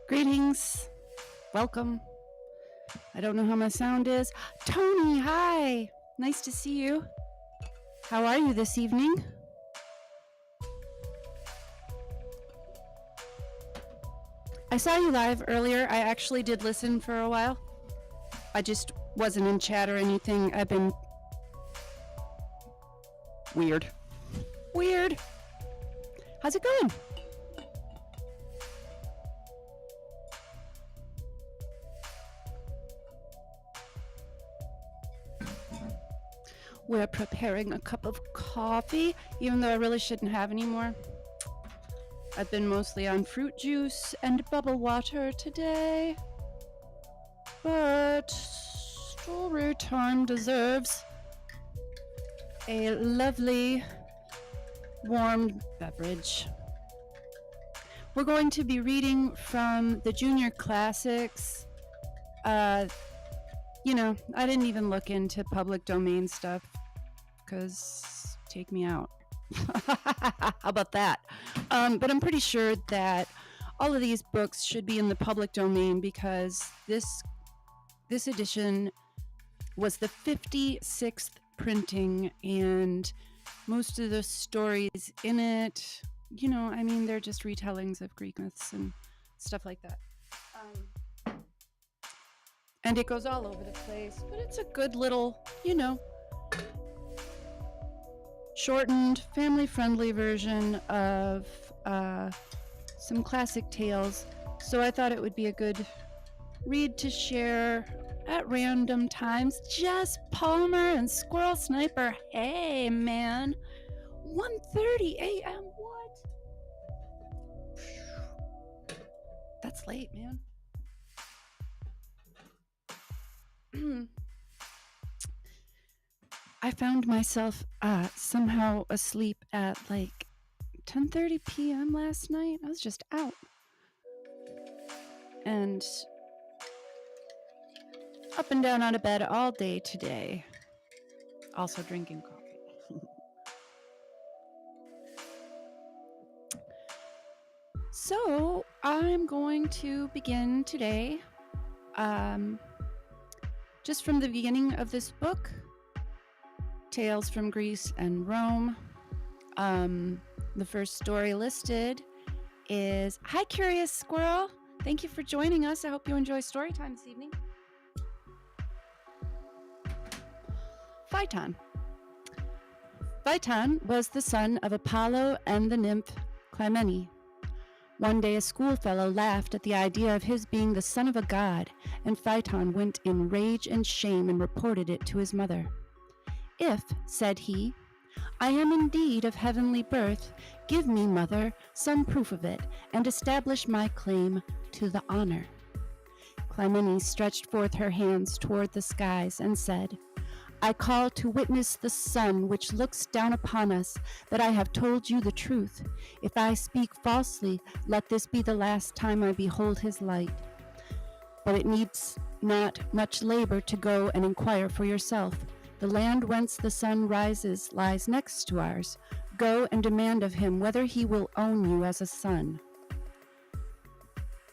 Greetings. Welcome. I don't know how my sound is. Tony, hi. Nice to see you. How are you this evening? I saw you live earlier. I actually did listen for a while. I just wasn't in chat or anything. I've been weird. How's it going? We're preparing a cup of coffee, even though I really shouldn't have any more. I've been mostly on fruit juice and bubble water today. But story time deserves a lovely warm beverage. We're going to be reading from the junior classics. I didn't even look into public domain stuff because take me out. How about that? But I'm pretty sure that all of these books should be in the public domain because this edition was the 56th printing, and most of the stories in it, they're just retellings of Greek myths and stuff like that. And it goes all over the place, but it's a good little, shortened, family-friendly version of some classic tales. So I thought it would be a good read to share at random times. Jess Palmer and Squirrel Sniper, hey man, 1:30 a.m. What? That's late, man. I found myself somehow asleep at like 10:30 p.m. last night. I was just out. And up and down out of bed all day today. Also drinking coffee. So I'm going to begin today just from the beginning of this book, Tales from Greece and Rome. The first story listed is, hi Curious Squirrel, thank you for joining us. I hope you enjoy story time this evening. Phaeton. Phaeton was the son of Apollo and the nymph Clymene. One day a schoolfellow laughed at the idea of his being the son of a god, and Phaeton went in rage and shame and reported it to his mother. If, said he, I am indeed of heavenly birth, give me, mother, some proof of it, and establish my claim to the honor. Clymene stretched forth her hands toward the skies and said, I call to witness the sun which looks down upon us that I have told you the truth. If I speak falsely, let this be the last time I behold his light. But it needs not much labor to go and inquire for yourself. The land whence the sun rises lies next to ours. Go and demand of him whether he will own you as a son.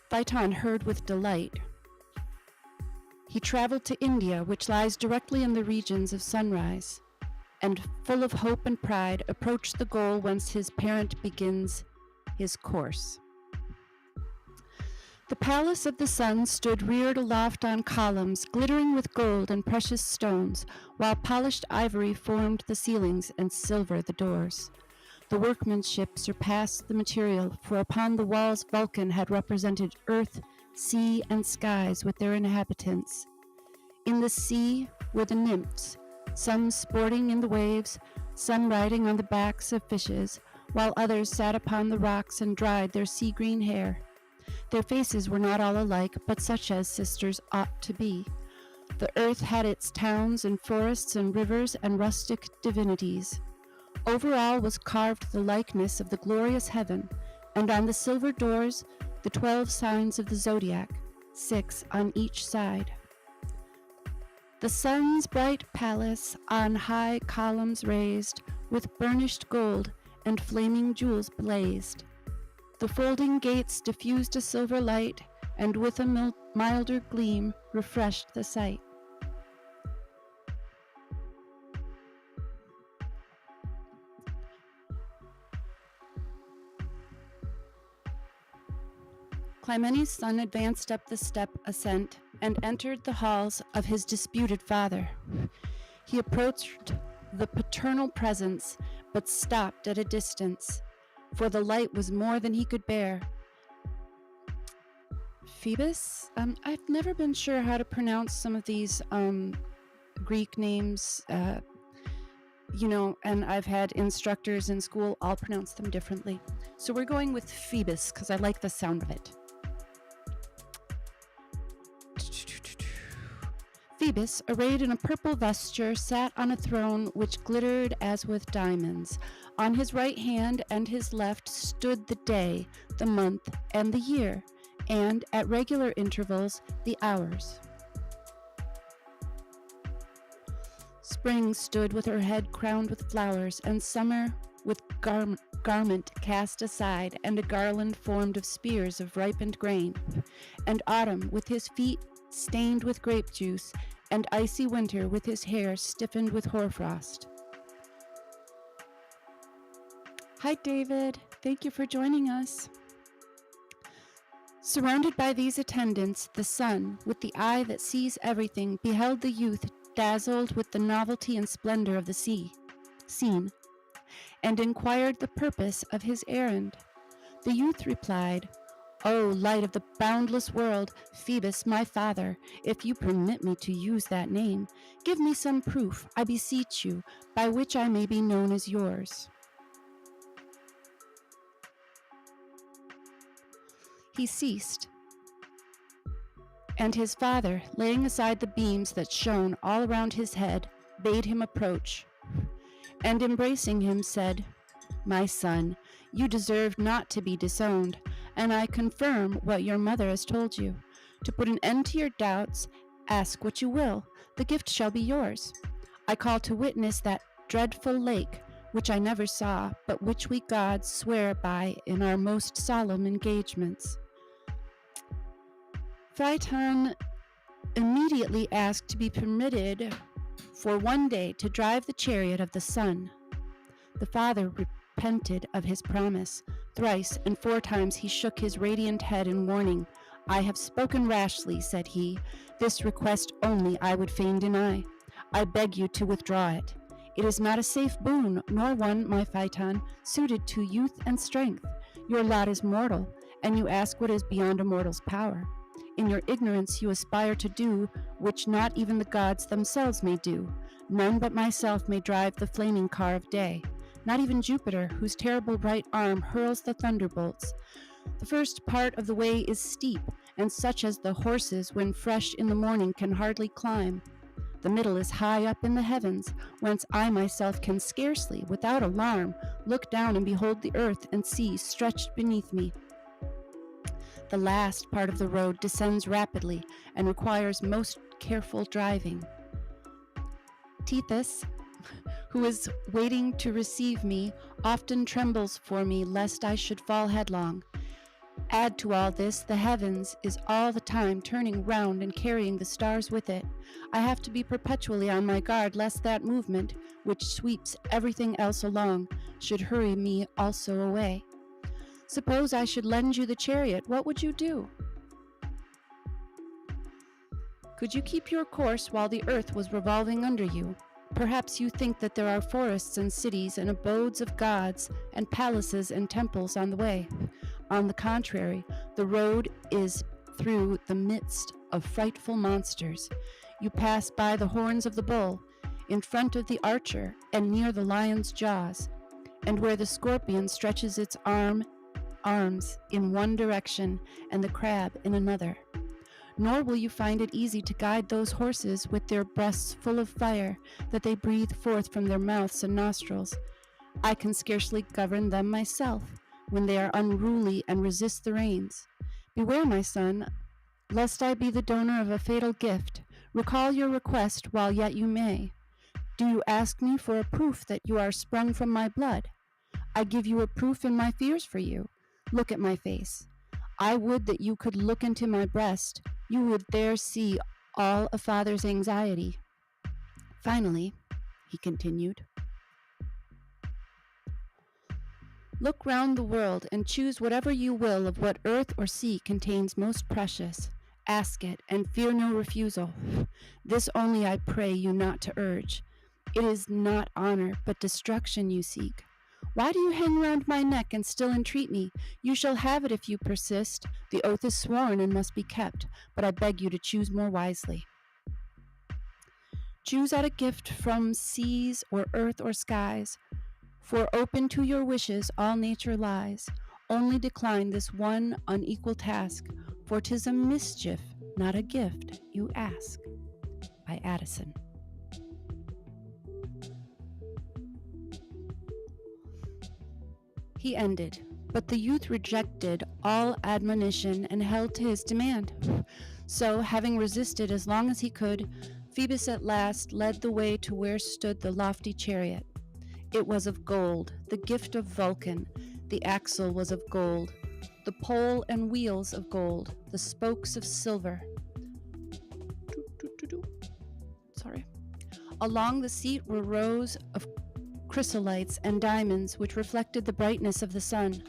Phaeton heard with delight. He traveled to India, which lies directly in the regions of sunrise, and full of hope and pride approached the goal whence his parent begins his course. The palace of the sun stood reared aloft on columns, glittering with gold and precious stones, while polished ivory formed the ceilings and silver the doors. The workmanship surpassed the material, for upon the walls Vulcan had represented earth, sea, and skies with their inhabitants. In the sea were the nymphs, some sporting in the waves, some riding on the backs of fishes, while others sat upon the rocks and dried their sea-green hair. Their faces were not all alike, but such as sisters ought to be. The earth had its towns and forests and rivers and rustic divinities. Over all was carved the likeness of the glorious heaven, and on the silver doors the 12 signs of the zodiac, 6 on each side. The sun's bright palace on high columns raised, with burnished gold and flaming jewels blazed. The folding gates diffused a silver light, and with a milder gleam refreshed the sight. Clymene's son advanced up the step ascent and entered the halls of his disputed father. He approached the paternal presence, but stopped at a distance, for the light was more than he could bear. Phoebus? I've never been sure how to pronounce some of these Greek names, and I've had instructors in school all pronounce them differently. So we're going with Phoebus because I like the sound of it. Phoebus, arrayed in a purple vesture, sat on a throne which glittered as with diamonds. On his right hand and his left stood the day, the month, and the year, and, at regular intervals, the hours. Spring stood with her head crowned with flowers, and summer with garment cast aside, and a garland formed of spears of ripened grain, and autumn with his feet stained with grape juice, and icy winter with his hair stiffened with hoarfrost. Hi, David. Thank you for joining us. Surrounded by these attendants, the sun, with the eye that sees everything, beheld the youth dazzled with the novelty and splendor of the scene, and inquired the purpose of his errand. The youth replied, "O light of the boundless world, Phoebus, my father, if you permit me to use that name, give me some proof, I beseech you, by which I may be known as yours." He ceased, and his father, laying aside the beams that shone all around his head, bade him approach, and embracing him said, "My son, you deserve not to be disowned, and I confirm what your mother has told you. To put an end to your doubts, ask what you will, the gift shall be yours. I call to witness that dreadful lake, which I never saw, but which we gods swear by in our most solemn engagements." Phaeton immediately asked to be permitted for one day to drive the chariot of the sun. The father repented of his promise. Thrice and 4 times he shook his radiant head in warning. "I have spoken rashly," said he. "This request only I would fain deny. I beg you to withdraw it. It is not a safe boon, nor one, my Phaeton, suited to youth and strength. Your lot is mortal, and you ask what is beyond a mortal's power. In your ignorance you aspire to do which not even the gods themselves may do. None but myself may drive the flaming car of day. Not even Jupiter, whose terrible right arm hurls the thunderbolts. The first part of the way is steep, and such as the horses, when fresh in the morning, can hardly climb. The middle is high up in the heavens, whence I myself can scarcely, without alarm, look down and behold the earth and sea stretched beneath me. The last part of the road descends rapidly and requires most careful driving. Tethys, who is waiting to receive me, often trembles for me lest I should fall headlong. Add to all this, the heavens is all the time turning round and carrying the stars with it. I have to be perpetually on my guard lest that movement, which sweeps everything else along, should hurry me also away. Suppose I should lend you the chariot, what would you do? Could you keep your course while the earth was revolving under you? Perhaps you think that there are forests and cities and abodes of gods and palaces and temples on the way. On the contrary, the road is through the midst of frightful monsters. You pass by the horns of the bull, in front of the archer, and near the lion's jaws, and where the scorpion stretches its arms in one direction and the crab in another. Nor will you find it easy to guide those horses with their breasts full of fire that they breathe forth from their mouths and nostrils. I can scarcely govern them myself when they are unruly and resist the reins. Beware, my son, lest I be the donor of a fatal gift. Recall your request while yet you may. Do you ask me for a proof that you are sprung from my blood? I give you a proof in my fears for you. Look at my face. I would that you could look into my breast. You would there see all a father's anxiety. Finally, he continued, look round the world and choose whatever you will of what earth or sea contains most precious. Ask it, and fear no refusal. This only I pray you not to urge. It is not honor, but destruction you seek. Why do you hang round my neck and still entreat me? You shall have it if you persist. The oath is sworn and must be kept, but I beg you to choose more wisely. Choose out a gift from seas or earth or skies, for open to your wishes all nature lies. Only decline this one unequal task, for 'tis a mischief, not a gift, you ask. By Addison. He ended, but the youth rejected all admonition and held to his demand. So, having resisted as long as he could, Phoebus at last led the way to where stood the lofty chariot. It was of gold, the gift of Vulcan. The axle was of gold, the pole and wheels of gold, the spokes of silver. Sorry. Along the seat were rows of chrysolites and diamonds which reflected the brightness of the sun.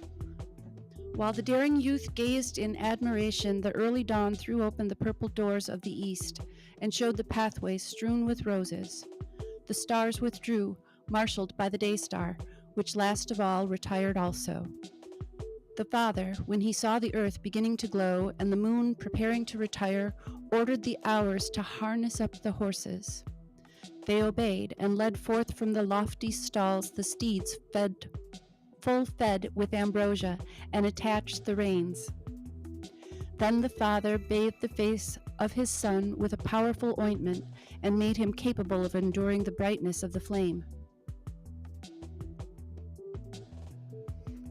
While the daring youth gazed in admiration, the early dawn threw open the purple doors of the east and showed the pathway strewn with roses. The stars withdrew, marshaled by the day star, which last of all retired also. The father, when he saw the earth beginning to glow and the moon preparing to retire, ordered the hours to harness up the horses. They obeyed and led forth from the lofty stalls the steeds full fed with ambrosia, and attached the reins. Then the father bathed the face of his son with a powerful ointment and made him capable of enduring the brightness of the flame.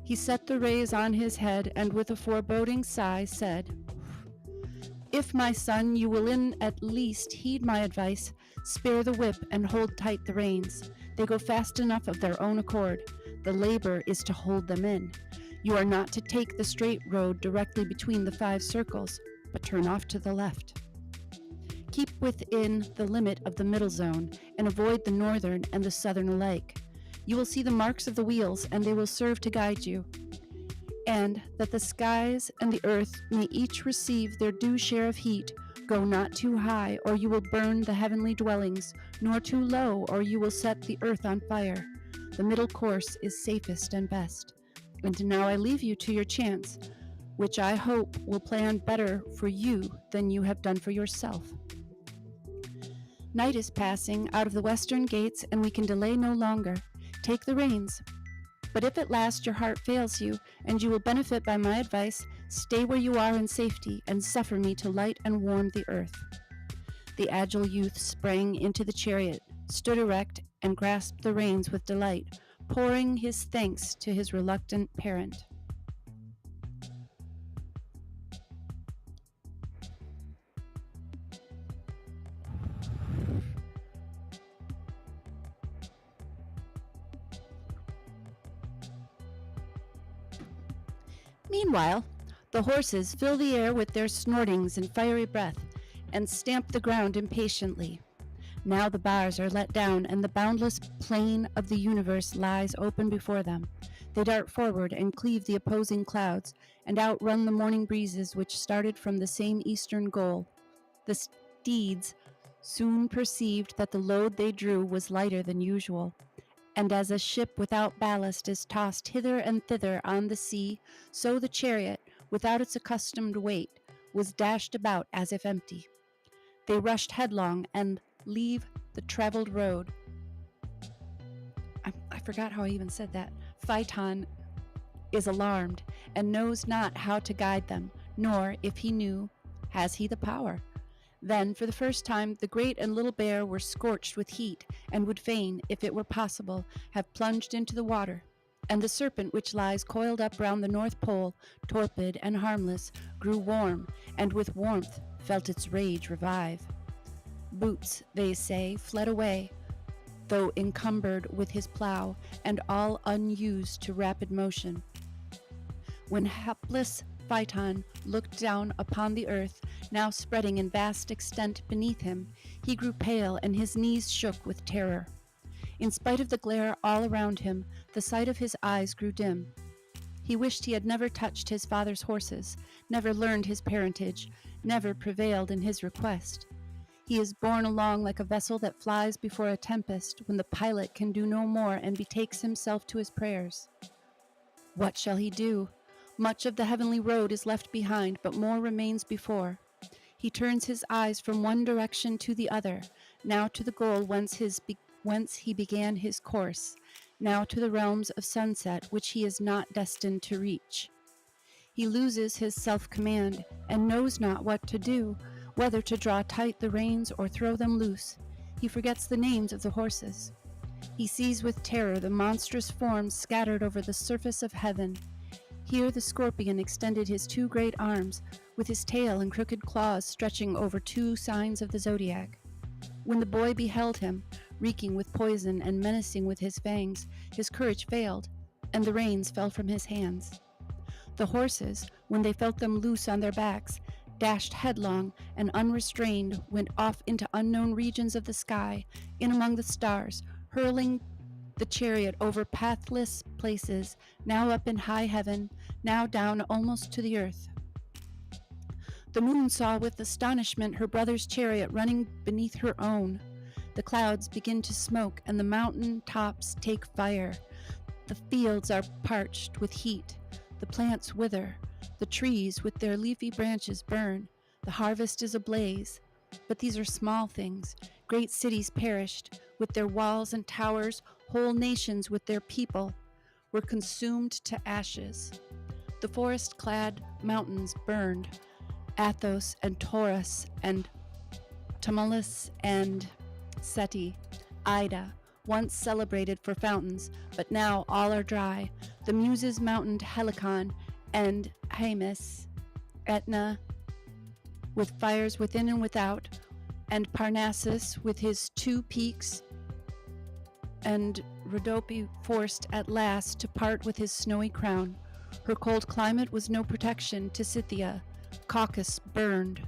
He set the rays on his head and with a foreboding sigh said, if, my son, you will in at least heed my advice, spare the whip and hold tight the reins. They go fast enough of their own accord. The labor is to hold them in. You are not to take the straight road directly between the 5 circles, but turn off to the left. Keep within the limit of the middle zone and avoid the northern and the southern alike. You will see the marks of the wheels, and they will serve to guide you. And that the skies and the earth may each receive their due share of heat, go not too high, or you will burn the heavenly dwellings, nor too low, or you will set the earth on fire. The middle course is safest and best. And now I leave you to your chance, which I hope will plan better for you than you have done for yourself. Night is passing out of the western gates, and we can delay no longer. Take the reins. But if at last your heart fails you, and you will benefit by my advice, stay where you are in safety, and suffer me to light and warm the earth. The agile youth sprang into the chariot, stood erect, and grasped the reins with delight, pouring his thanks to his reluctant parent. Meanwhile, the horses fill the air with their snortings and fiery breath, and stamp the ground impatiently. Now the bars are let down, and the boundless plain of the universe lies open before them. They dart forward and cleave the opposing clouds, and outrun the morning breezes which started from the same eastern goal. The steeds soon perceived that the load they drew was lighter than usual, and as a ship without ballast is tossed hither and thither on the sea, so the chariot, without its accustomed weight, was dashed about as if empty. They rushed headlong and leave the traveled road. I forgot how I even said that. Phaeton is alarmed and knows not how to guide them, nor, if he knew, has he the power. Then, for the first time, the great and little bear were scorched with heat, and would fain, if it were possible, have plunged into the water. And the serpent which lies coiled up round the North Pole, torpid and harmless, grew warm, and with warmth felt its rage revive. Boots, they say, fled away, though encumbered with his plough, and all unused to rapid motion. When hapless Phaeton looked down upon the earth, now spreading in vast extent beneath him, he grew pale and his knees shook with terror. In spite of the glare all around him, the sight of his eyes grew dim. He wished he had never touched his father's horses, never learned his parentage, never prevailed in his request. He is borne along like a vessel that flies before a tempest, when the pilot can do no more and betakes himself to his prayers. What shall he do? Much of the heavenly road is left behind, but more remains before. He turns his eyes from one direction to the other, now to the goal whence he began his course, now to the realms of sunset which he is not destined to reach. He loses his self-command and knows not what to do, whether to draw tight the reins or throw them loose. He forgets the names of the horses. He sees with terror the monstrous forms scattered over the surface of heaven. Here the scorpion extended his two great arms, with his tail and crooked claws stretching over two signs of the zodiac. When the boy beheld him, reeking with poison and menacing with his fangs, his courage failed, and the reins fell from his hands. The horses, when they felt them loose on their backs, dashed headlong and unrestrained went off into unknown regions of the sky, in among the stars, hurling the chariot over pathless places, now up in high heaven, now down almost to the earth. The moon saw with astonishment her brother's chariot running beneath her own. The clouds begin to smoke, and the mountain tops take fire. The fields are parched with heat. The plants wither. The trees with their leafy branches burn. The harvest is ablaze. But these are small things. Great cities perished, with their walls and towers. Whole nations with their people were consumed to ashes. The forest-clad mountains burned. Athos and Taurus and Tumulus and Seti, Ida, once celebrated for fountains, but now all are dry. The Muses mountained Helicon and Haemus, Etna, with fires within and without, and Parnassus with his two peaks, and Rhodope forced at last to part with his snowy crown. Her cold climate was no protection to Scythia. Caucasus burned,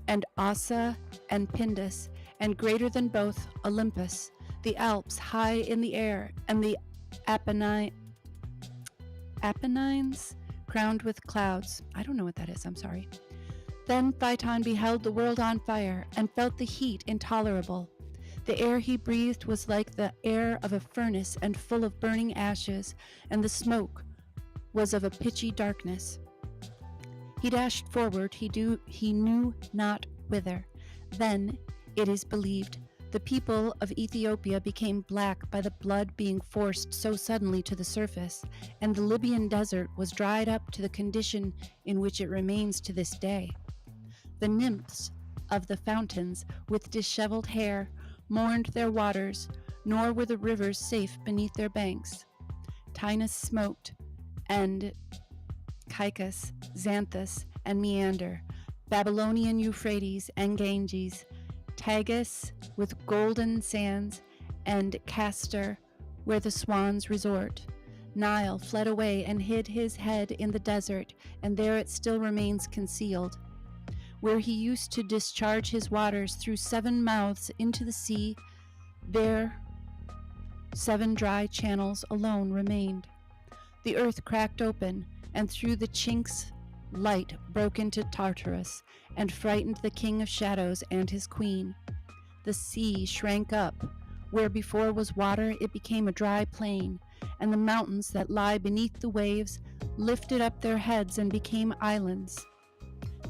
and Ossa and Pindus, and greater than both, Olympus, the Alps high in the air, and the Apennines crowned with clouds. I don't know what that is, I'm sorry. Then Phaeton beheld the world on fire, and felt the heat intolerable. The air he breathed was like the air of a furnace and full of burning ashes, and the smoke was of a pitchy darkness. He dashed forward, he knew not whither. Then, it is believed, the people of Ethiopia became black by the blood being forced so suddenly to the surface, and the Libyan desert was dried up to the condition in which it remains to this day. The nymphs of the fountains, with disheveled hair, mourned their waters, nor were the rivers safe beneath their banks. Tinus smoked, and Caicus, Xanthus, and Meander, Babylonian Euphrates and Ganges, Tagus with golden sands, and Castor, where the swans resort. Nile fled away and hid his head in the desert, and there it still remains concealed. Where he used to discharge his waters through 7 mouths into the sea, there 7 dry channels alone remained. The earth cracked open, and through the chinks light broke into Tartarus, and frightened the king of shadows and his queen. The sea shrank up. Where before was water, it became a dry plain, and the mountains that lie beneath the waves lifted up their heads and became islands.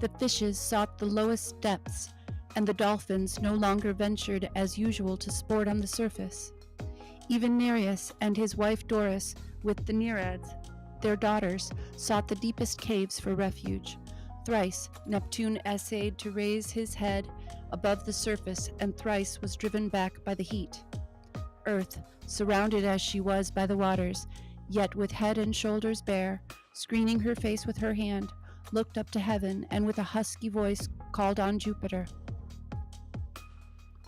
The fishes sought the lowest depths, and the dolphins no longer ventured as usual to sport on the surface. Even Nereus and his wife Doris, with the Nereids, their daughters, sought the deepest caves for refuge. Thrice Neptune essayed to raise his head above the surface, and thrice was driven back by the heat. Earth, surrounded as she was by the waters, yet with head and shoulders bare, screening her face with her hand, looked up to heaven, and with a husky voice called on Jupiter.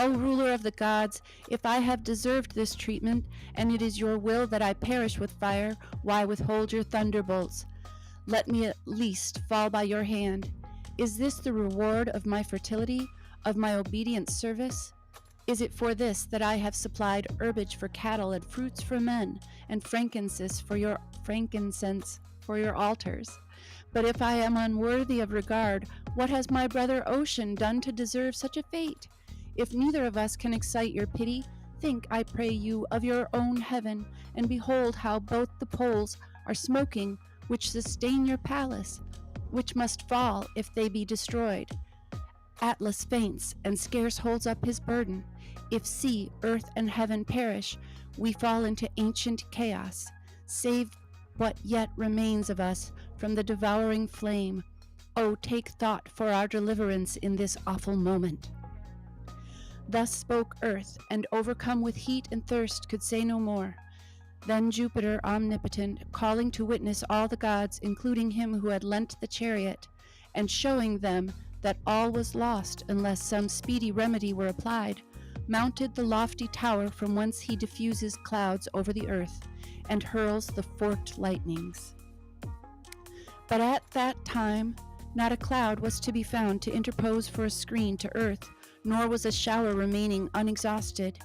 O ruler of the gods, if I have deserved this treatment, and it is your will that I perish with fire, why withhold your thunderbolts? Let me at least fall by your hand. Is this the reward of my fertility, of my obedient service? Is it for this that I have supplied herbage for cattle and fruits for men, and frankincense for your altars? But if I am unworthy of regard, what has my brother Ocean done to deserve such a fate? If neither of us can excite your pity, think, I pray you, of your own heaven, and behold how both the poles are smoking, which sustain your palace, which must fall if they be destroyed. Atlas faints and scarce holds up his burden. If sea, earth, and heaven perish, we fall into ancient chaos. Save what yet remains of us from the devouring flame. Oh, take thought for our deliverance in this awful moment. Thus spoke Earth, and overcome with heat and thirst could say no more. Then Jupiter, omnipotent, calling to witness all the gods, including him who had lent the chariot, and showing them that all was lost unless some speedy remedy were applied, mounted the lofty tower from whence he diffuses clouds over the earth, and hurls the forked lightnings. But at that time not a cloud was to be found to interpose for a screen to earth, nor was a shower remaining unexhausted.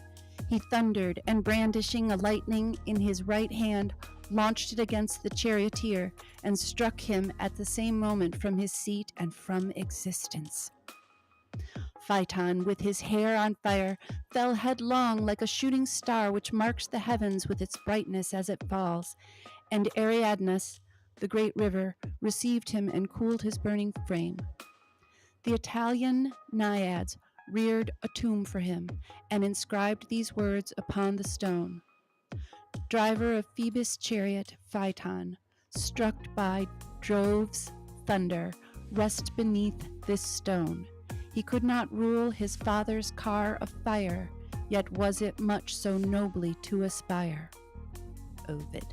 He thundered, and brandishing a lightning in his right hand, launched it against the charioteer, and struck him at the same moment from his seat and from existence. Phaeton, with his hair on fire, fell headlong like a shooting star which marks the heavens with its brightness as it falls, and Ariadnes, the great river, received him and cooled his burning frame. The Italian naiads reared a tomb for him, and inscribed these words upon the stone: Driver of Phoebus' chariot, Phaeton, struck by Jove's thunder, rest beneath this stone. He could not rule his father's car of fire, yet was it much so nobly to aspire. Ovid.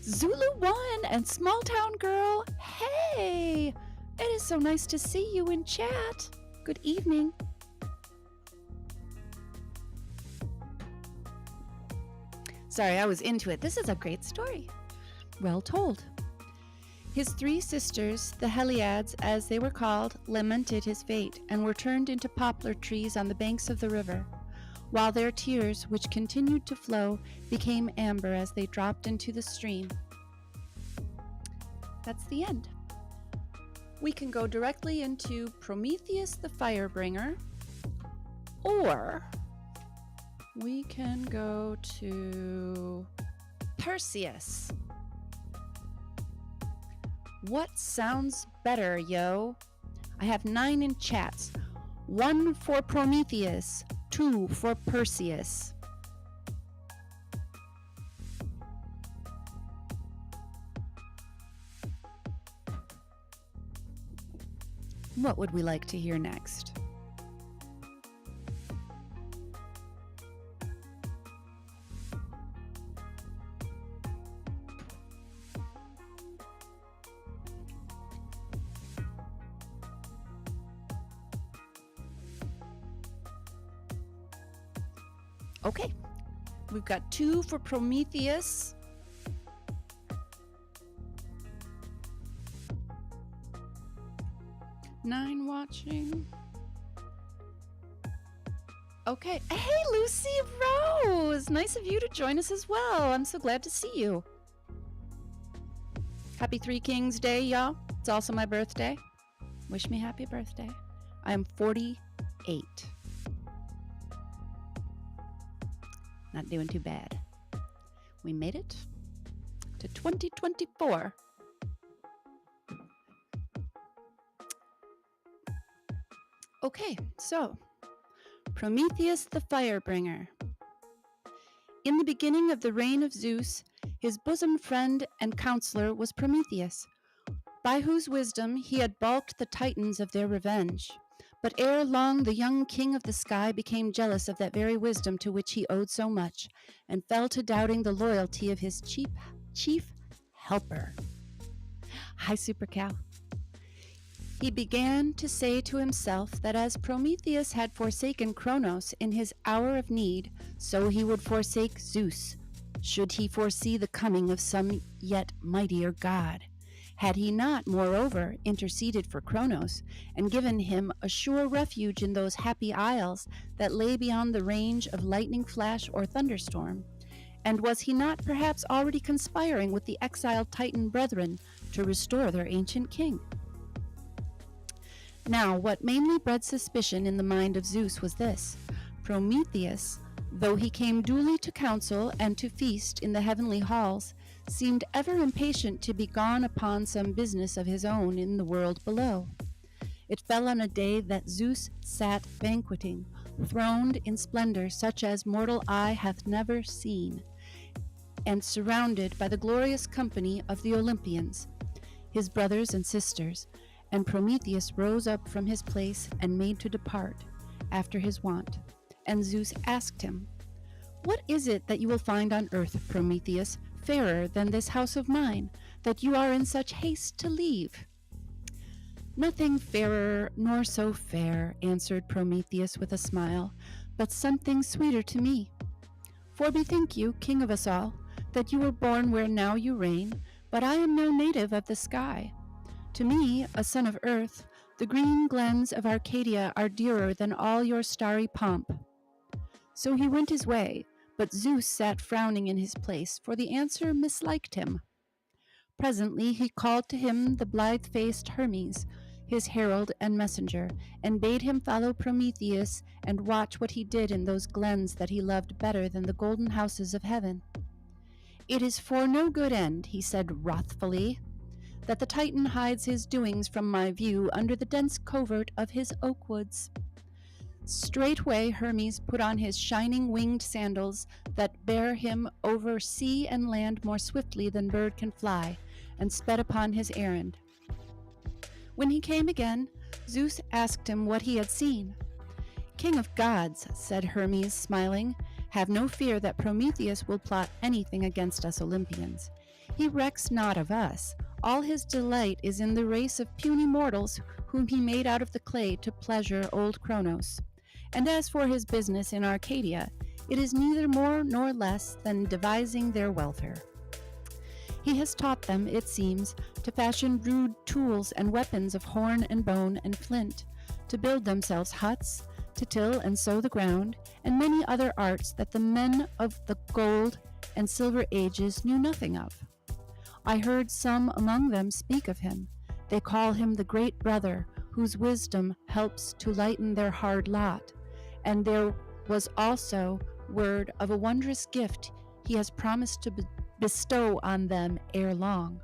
Zulu won, and Small Town Girl, hey! It is so nice to see you in chat. Good evening. Sorry, I was into it. This is a great story. Well told. His three sisters, the Heliads, as they were called, lamented his fate, and were turned into poplar trees on the banks of the river, while their tears, which continued to flow, became amber as they dropped into the stream. That's the end. We can go directly into Prometheus the Firebringer, or we can go to Perseus. What sounds better, yo? I have 9 in chats. 1 for Prometheus, 2 for Perseus. What would we like to hear next? Okay, we've got 2 for Prometheus. Nine watching. Okay. Hey, Lucy Rose. Nice of you to join us as well. I'm so glad to see you. Happy Three Kings Day, y'all. It's also my birthday. Wish me happy birthday. I am 48. Not doing too bad. We made it to 2024. Okay, so Prometheus the Firebringer. In the beginning of the reign of Zeus, his bosom friend and counselor was Prometheus, by whose wisdom he had balked the Titans of their revenge. But ere long the young king of the sky became jealous of that very wisdom to which he owed so much, and fell to doubting the loyalty of his chief helper. Hi, Super Cow. He began to say to himself that as Prometheus had forsaken Kronos in his hour of need, so he would forsake Zeus, should he foresee the coming of some yet mightier god? Had he not, moreover, interceded for Cronos, and given him a sure refuge in those happy isles that lay beyond the range of lightning flash or thunderstorm? And was he not perhaps already conspiring with the exiled Titan brethren to restore their ancient king? Now, what mainly bred suspicion in the mind of Zeus was this: Prometheus, though he came duly to council and to feast in the heavenly halls, seemed ever impatient to be gone upon some business of his own in the world below. It fell on a day that Zeus sat banqueting, throned in splendor such as mortal eye hath never seen, and surrounded by the glorious company of the Olympians, his brothers and sisters, and Prometheus rose up from his place and made to depart, after his wont. And Zeus asked him, "What is it that you will find on earth, Prometheus, fairer than this house of mine, that you are in such haste to leave?" "Nothing fairer nor so fair," answered Prometheus with a smile, "but something sweeter to me. For bethink you, king of us all, that you were born where now you reign, but I am no native of the sky. To me, a son of earth, the green glens of Arcadia are dearer than all your starry pomp." So he went his way, but Zeus sat frowning in his place, for the answer misliked him. Presently he called to him the blithe-faced Hermes, his herald and messenger, and bade him follow Prometheus and watch what he did in those glens that he loved better than the golden houses of heaven. "It is for no good end," he said wrathfully, "that the Titan hides his doings from my view under the dense covert of his oak woods." Straightway Hermes put on his shining winged sandals that bear him over sea and land more swiftly than bird can fly, and sped upon his errand. When he came again, Zeus asked him what he had seen. "King of gods," said Hermes, smiling, "have no fear that Prometheus will plot anything against us Olympians. He recks not of us. All his delight is in the race of puny mortals whom he made out of the clay to pleasure old Cronos. And as for his business in Arcadia, it is neither more nor less than devising their welfare. He has taught them, it seems, to fashion rude tools and weapons of horn and bone and flint, to build themselves huts, to till and sow the ground, and many other arts that the men of the gold and silver ages knew nothing of. I heard some among them speak of him. They call him the great brother, whose wisdom helps to lighten their hard lot. And there was also word of a wondrous gift he has promised to bestow on them ere long."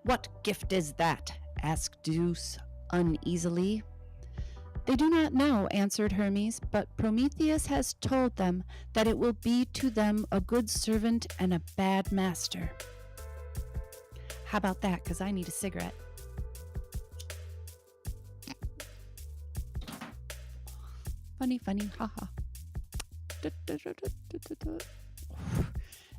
"What gift is that?" asked Zeus uneasily. "They do not know," answered Hermes, "but Prometheus has told them that it will be to them a good servant and a bad master." How about that? Because I need a cigarette. Funny, haha.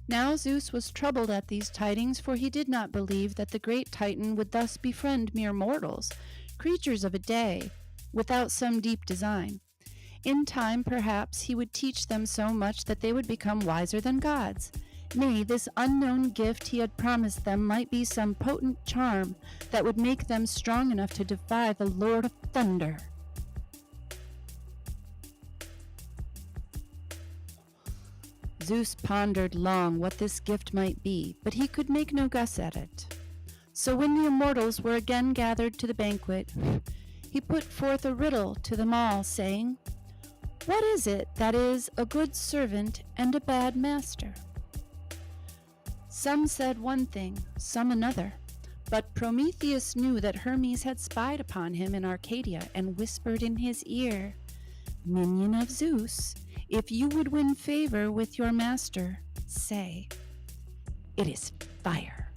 Now Zeus was troubled at these tidings, for he did not believe that the great Titan would thus befriend mere mortals, creatures of a day, without some deep design. In time, perhaps, he would teach them so much that they would become wiser than gods. Nay, this unknown gift he had promised them might be some potent charm that would make them strong enough to defy the Lord of Thunder. Zeus pondered long what this gift might be, but he could make no guess at it. So when the immortals were again gathered to the banquet, he put forth a riddle to them all, saying, "What is it that is a good servant and a bad master?" Some said one thing, some another, but Prometheus knew that Hermes had spied upon him in Arcadia and whispered in his ear, "Minion of Zeus, if you would win favor with your master, say, 'It is fire.'"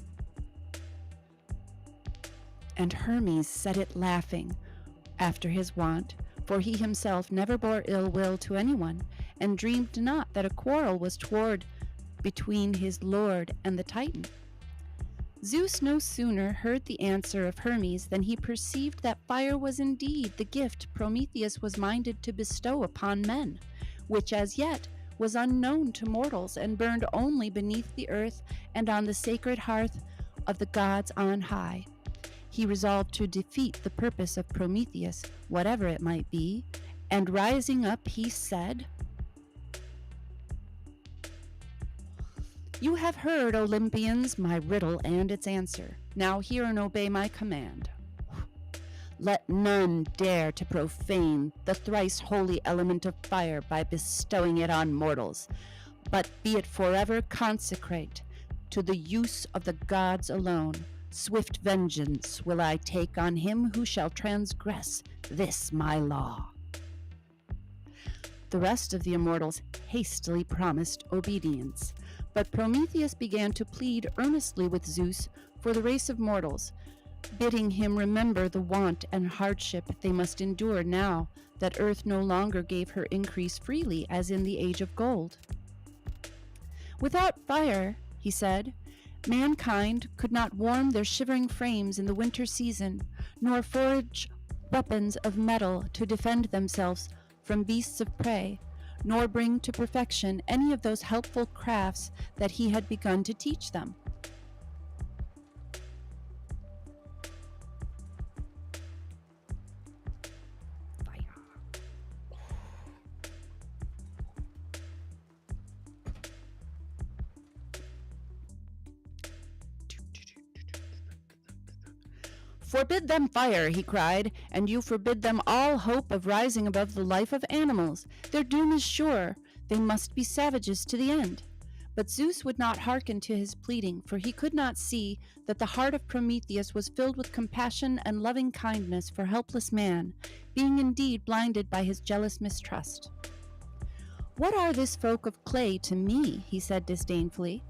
And Hermes said it laughing, after his wont, for he himself never bore ill will to anyone, and dreamed not that a quarrel was toward between his lord and the Titan. Zeus no sooner heard the answer of Hermes than he perceived that fire was indeed the gift Prometheus was minded to bestow upon men, which as yet was unknown to mortals and burned only beneath the earth and on the sacred hearth of the gods on high. He resolved to defeat the purpose of Prometheus, whatever it might be, and rising up, he said, "You have heard, Olympians, my riddle and its answer. Now hear and obey my command. Let none dare to profane the thrice holy element of fire by bestowing it on mortals, but be it forever consecrate to the use of the gods alone. Swift vengeance will I take on him who shall transgress this my law." The rest of the immortals hastily promised obedience, but Prometheus began to plead earnestly with Zeus for the race of mortals, bidding him remember the want and hardship they must endure now that earth no longer gave her increase freely as in the age of gold. "Without fire," he said, "mankind could not warm their shivering frames in the winter season, nor forge weapons of metal to defend themselves from beasts of prey, nor bring to perfection any of those helpful crafts that he had begun to teach them. "Forbid them fire," he cried, "and you forbid them all hope of rising above the life of animals. Their doom is sure. They must be savages to the end." But Zeus would not hearken to his pleading, for he could not see that the heart of Prometheus was filled with compassion and loving kindness for helpless man, being indeed blinded by his jealous mistrust. "What are this folk of clay to me?" he said disdainfully.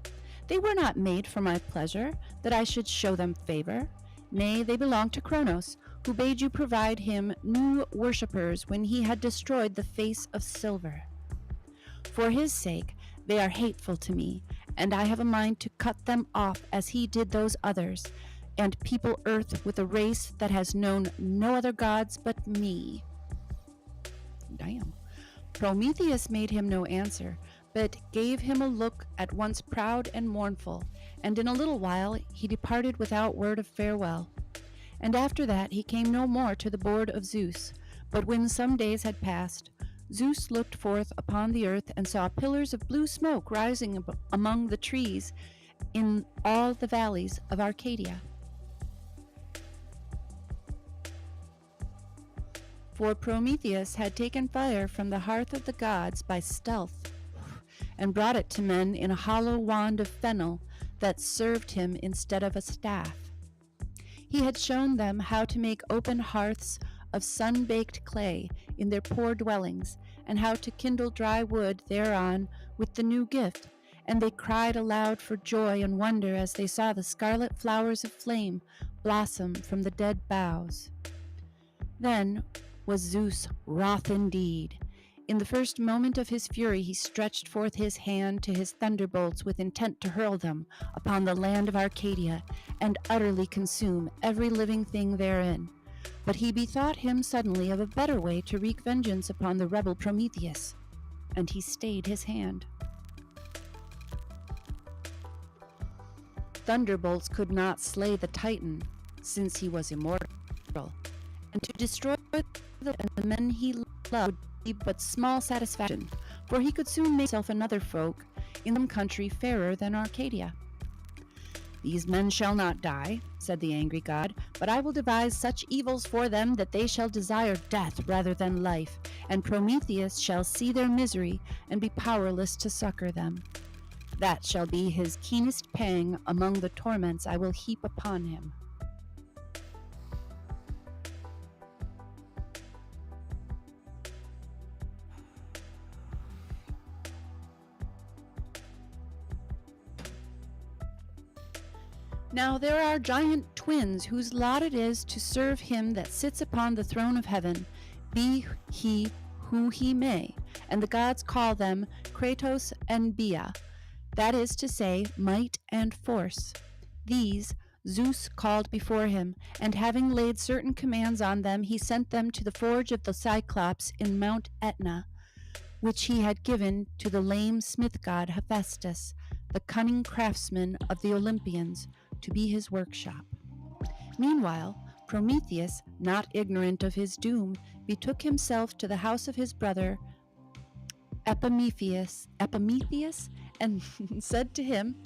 "They were not made for my pleasure, that I should show them favor. Nay, they belong to Kronos, who bade you provide him new worshippers when he had destroyed the face of silver. For his sake, they are hateful to me, and I have a mind to cut them off as he did those others, and people earth with a race that has known no other gods but me." Damn. Prometheus made him no answer, but gave him a look at once proud and mournful, and in a little while he departed without word of farewell. And after that he came no more to the board of Zeus. But when some days had passed, Zeus looked forth upon the earth and saw pillars of blue smoke rising among the trees in all the valleys of Arcadia. For Prometheus had taken fire from the hearth of the gods by stealth, and brought it to men in a hollow wand of fennel that served him instead of a staff. He had shown them how to make open hearths of sun-baked clay in their poor dwellings, and how to kindle dry wood thereon with the new gift, and they cried aloud for joy and wonder as they saw the scarlet flowers of flame blossom from the dead boughs. Then was Zeus wroth indeed. In the first moment of his fury he stretched forth his hand to his thunderbolts with intent to hurl them upon the land of Arcadia and utterly consume every living thing therein. But he bethought him suddenly of a better way to wreak vengeance upon the rebel Prometheus, and he stayed his hand. Thunderbolts could not slay the Titan, since he was immortal, and to destroy the men he loved would be but small satisfaction, for he could soon make himself another folk in some country fairer than Arcadia. "These men shall not die," said the angry god, "but I will devise such evils for them that they shall desire death rather than life, and Prometheus shall see their misery and be powerless to succor them. That shall be his keenest pang among the torments I will heap upon him." Now there are giant twins whose lot it is to serve him that sits upon the throne of heaven, be he who he may, and the gods call them Kratos and Bia, that is to say, might and force. These Zeus called before him, and having laid certain commands on them, he sent them to the forge of the Cyclops in Mount Etna. which he had given to the lame smith god Hephaestus, the cunning craftsman of the Olympians, to be his workshop. Meanwhile, Prometheus, not ignorant of his doom, betook himself to the house of his brother Epimetheus, and said to him,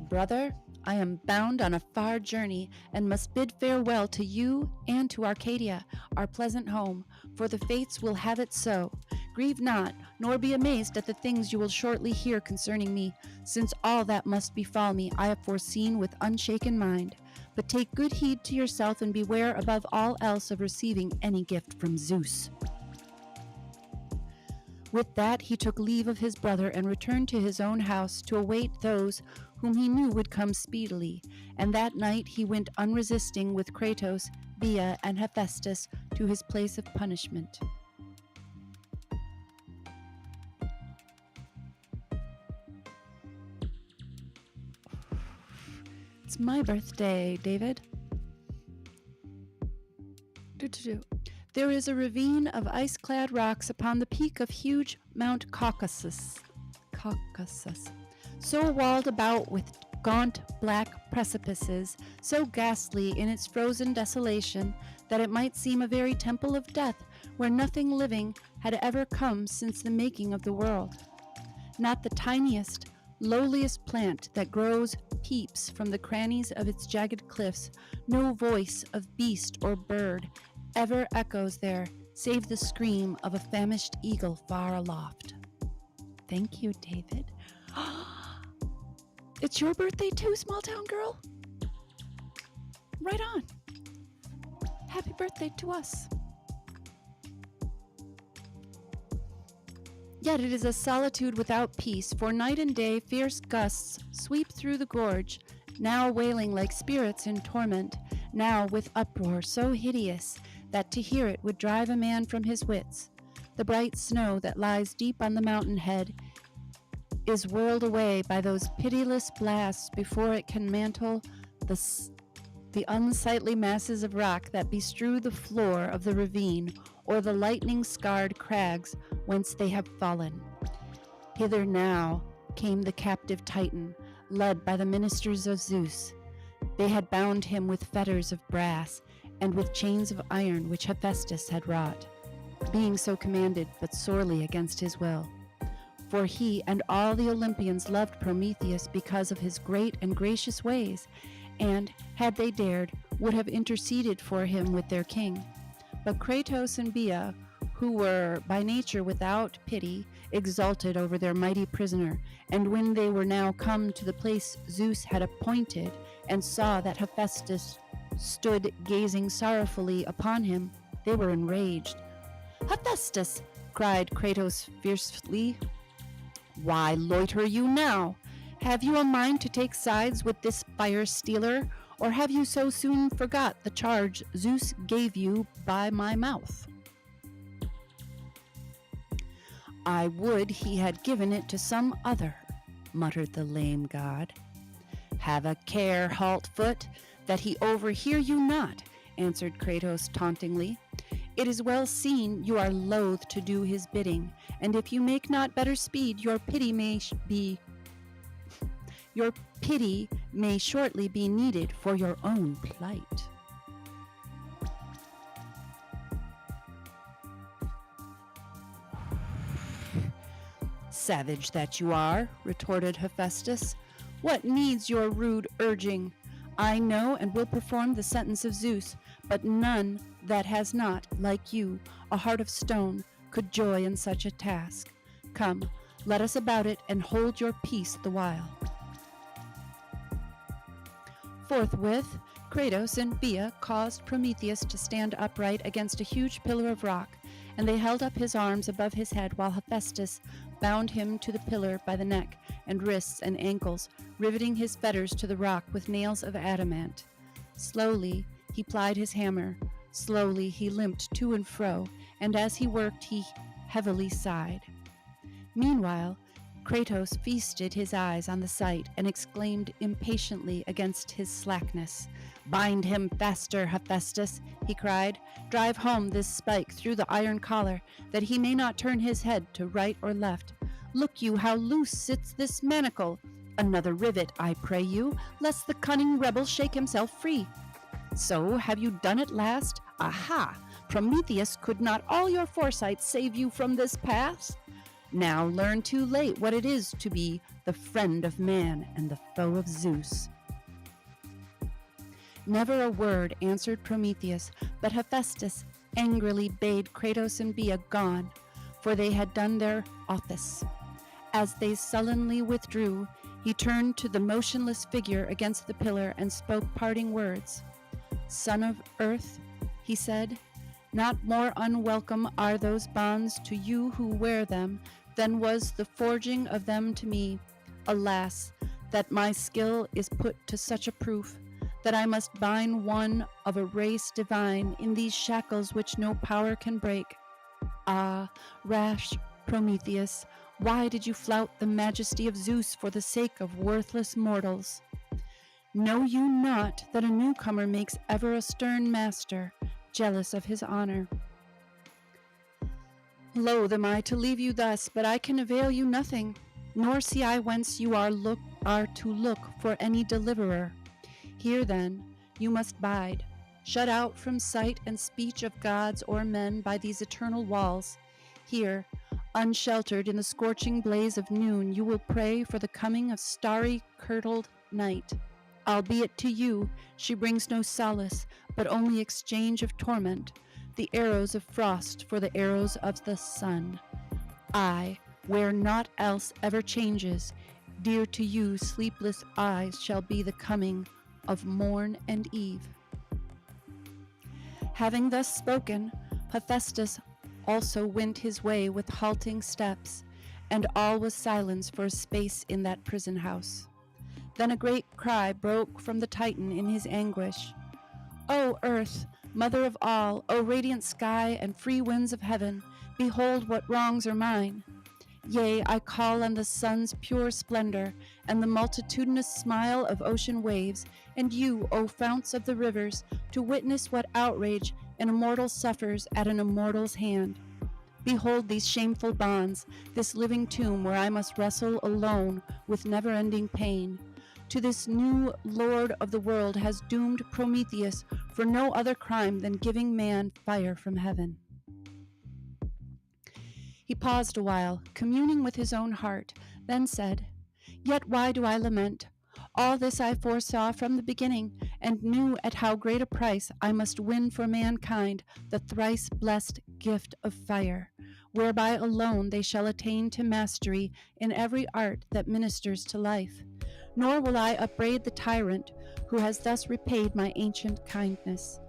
"Brother, I am bound on a far journey, and must bid farewell to you and to Arcadia, our pleasant home, for the fates will have it so. Grieve not, nor be amazed at the things you will shortly hear concerning me, since all that must befall me I have foreseen with unshaken mind. But take good heed to yourself, and beware above all else of receiving any gift from Zeus." With that he took leave of his brother and returned to his own house to await those whom he knew would come speedily, and that night he went unresisting with Kratos, Bia, and Hephaestus to his place of punishment. It's my birthday, David. There is a ravine of ice-clad rocks upon the peak of huge Mount Caucasus, so walled about with gaunt black precipices, so ghastly in its frozen desolation that it might seem a very temple of death where nothing living had ever come since the making of the world. Not the tiniest, lowliest plant that grows peeps from the crannies of its jagged cliffs, no voice of beast or bird ever echoes there, save the scream of a famished eagle far aloft. Thank you, David. It's your birthday too, small town girl? Right on. Happy birthday to us. Yet it is a solitude without peace, for night and day fierce gusts sweep through the gorge, now wailing like spirits in torment, now with uproar so hideous that to hear it would drive a man from his wits. The bright snow that lies deep on the mountain head is whirled away by those pitiless blasts before it can mantle the unsightly masses of rock that bestrew the floor of the ravine, or the lightning-scarred crags whence they have fallen. Hither now came the captive Titan, led by the ministers of Zeus. They had bound him with fetters of brass, and with chains of iron which Hephaestus had wrought, being so commanded, but sorely against his will. For he and all the Olympians loved Prometheus because of his great and gracious ways, and, had they dared, would have interceded for him with their king. But Kratos and Bia, who were by nature without pity, exulted over their mighty prisoner, and when they were now come to the place Zeus had appointed, and saw that Hephaestus stood gazing sorrowfully upon him, they were enraged. "Hephaestus!" cried Kratos fiercely. "Why loiter you now? Have you a mind to take sides with this fire-stealer, or have you so soon forgot the charge Zeus gave you by my mouth?" "I would he had given it to some other," muttered the lame god. "Have a care, halt-foot, that he overhear you not," answered Kratos tauntingly. "It is well seen you are loath to do his bidding, and if you make not better speed, your pity may shortly be needed for your own plight." "Savage that you are," retorted Hephaestus, "what needs your rude urging? I know and will perform the sentence of Zeus, but none that has not, like you, a heart of stone, could joy in such a task. Come, let us about it, and hold your peace the while." Forthwith, Kratos and Bia caused Prometheus to stand upright against a huge pillar of rock, and they held up his arms above his head while Hephaestus bound him to the pillar by the neck and wrists and ankles, riveting his fetters to the rock with nails of adamant. Slowly he plied his hammer, slowly he limped to and fro, and as he worked he heavily sighed. Meanwhile, Kratos feasted his eyes on the sight and exclaimed impatiently against his slackness, "Bind him faster, Hephaestus," he cried. "Drive home this spike through the iron collar, that he may not turn his head to right or left. Look you how loose sits this manacle. Another rivet, I pray you, lest the cunning rebel shake himself free. So, have you done at last? Aha! Prometheus, could not all your foresight save you from this pass? Now learn too late what it is to be the friend of man and the foe of Zeus." Never a word answered Prometheus, but Hephaestus angrily bade Kratos and Bia gone, for they had done their office. As they sullenly withdrew, he turned to the motionless figure against the pillar and spoke parting words. "Son of Earth," he said, "not more unwelcome are those bonds to you who wear them than was the forging of them to me. Alas, that my skill is put to such a proof, that I must bind one of a race divine in these shackles which no power can break. Ah, rash Prometheus, why did you flout the majesty of Zeus for the sake of worthless mortals? Know you not that a newcomer makes ever a stern master, jealous of his honor? Loath am I to leave you thus, but I can avail you nothing, nor see I whence you are to look for any deliverer. Here, then, you must bide, shut out from sight and speech of gods or men by these eternal walls. Here, unsheltered in the scorching blaze of noon, you will pray for the coming of starry-kirtled night. Albeit to you she brings no solace, but only exchange of torment, the arrows of frost for the arrows of the sun. I, where naught else ever changes, dear to you sleepless eyes shall be the coming of morn and eve." Having thus spoken, Hephaestus also went his way with halting steps, and all was silence for a space in that prison house. Then a great cry broke from the Titan in his anguish. "O earth, mother of all, O radiant sky and free winds of heaven, behold what wrongs are mine. Yea, I call on the sun's pure splendor and the multitudinous smile of ocean waves, and you, O founts of the rivers, to witness what outrage an immortal suffers at an immortal's hand. Behold these shameful bonds, this living tomb where I must wrestle alone with never-ending pain. To this new Lord of the world has doomed Prometheus for no other crime than giving man fire from heaven." He paused a while, communing with his own heart, then said, "Yet why do I lament? All this I foresaw from the beginning, and knew at how great a price I must win for mankind the thrice blessed gift of fire, whereby alone they shall attain to mastery in every art that ministers to life. Nor will I upbraid the tyrant who has thus repaid my ancient kindness.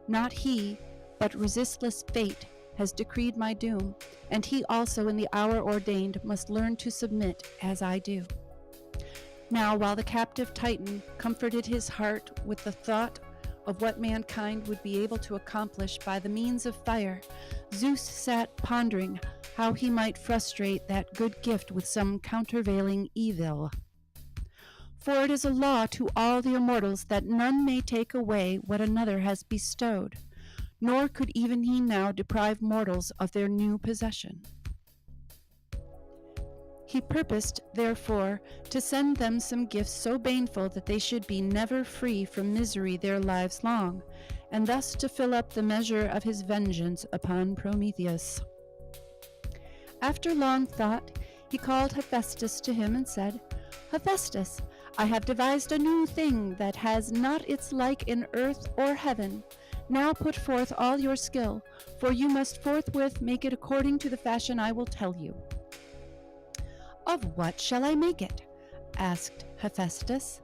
Not he, but resistless fate has decreed my doom, and he also in the hour ordained must learn to submit as I do." Now, while the captive Titan comforted his heart with the thought of what mankind would be able to accomplish by the means of fire, Zeus sat pondering how he might frustrate that good gift with some countervailing evil. For it is a law to all the immortals that none may take away what another has bestowed, nor could even he now deprive mortals of their new possession. He purposed, therefore, to send them some gifts so baneful that they should be never free from misery their lives long, and thus to fill up the measure of his vengeance upon Prometheus. After long thought, he called Hephaestus to him and said, "Hephaestus, I have devised a new thing that has not its like in earth or heaven. Now put forth all your skill, for you must forthwith make it according to the fashion I will tell you." "Of what shall I make it?" asked Hephaestus.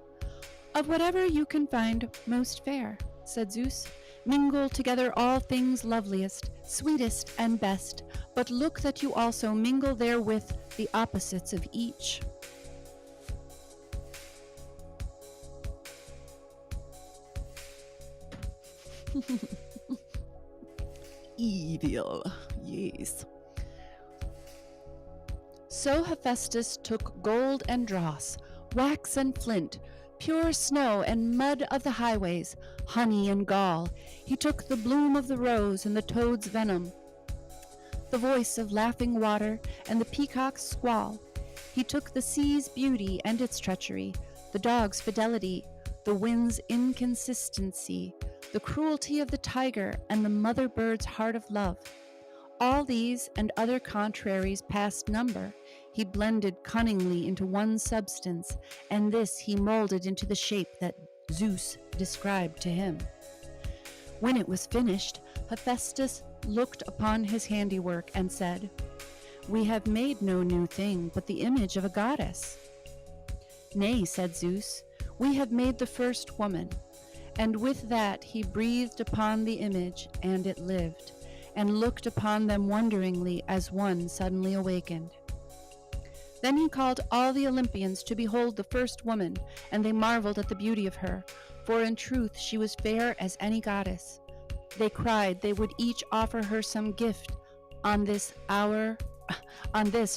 "Of whatever you can find most fair," said Zeus. "Mingle together all things loveliest, sweetest, and best, but look that you also mingle therewith the opposites of each." Evil, yes. So Hephaestus took gold and dross, wax and flint, pure snow and mud of the highways, honey and gall. He took the bloom of the rose and the toad's venom, the voice of laughing water and the peacock's squall. He took the sea's beauty and its treachery, the dog's fidelity, the wind's inconsistency, the cruelty of the tiger and the mother bird's heart of love. All these and other contraries past number he blended cunningly into one substance, and this he molded into the shape that Zeus described to him. When it was finished, Hephaestus looked upon his handiwork and said, "We have made no new thing, but the image of a goddess." "Nay," said Zeus, "we have made the first woman." And with that he breathed upon the image, and it lived, and looked upon them wonderingly as one suddenly awakened. Then he called all the Olympians to behold the first woman, and they marveled at the beauty of her, for in truth she was fair as any goddess. They cried they would each offer her some gift on this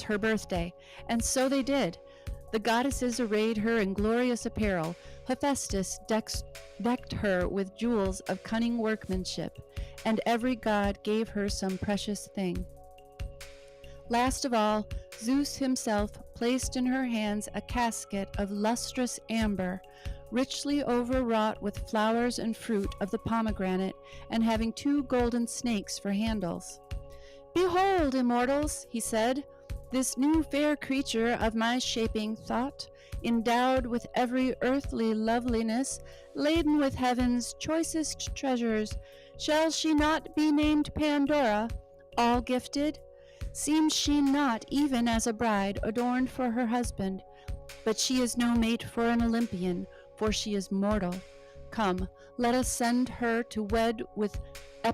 her birthday, and so they did. The goddesses arrayed her in glorious apparel. Hephaestus decked her with jewels of cunning workmanship, and every god gave her some precious thing. Last of all, Zeus himself placed in her hands a casket of lustrous amber, richly overwrought with flowers and fruit of the pomegranate, and having 2 golden snakes for handles. "Behold, immortals," he said, "this new fair creature of my shaping thought, endowed with every earthly loveliness, laden with heaven's choicest treasures. Shall she not be named Pandora, all gifted? Seems she not even as a bride adorned for her husband? But she is no mate for an Olympian, for she is mortal. Come, let us send her to wed with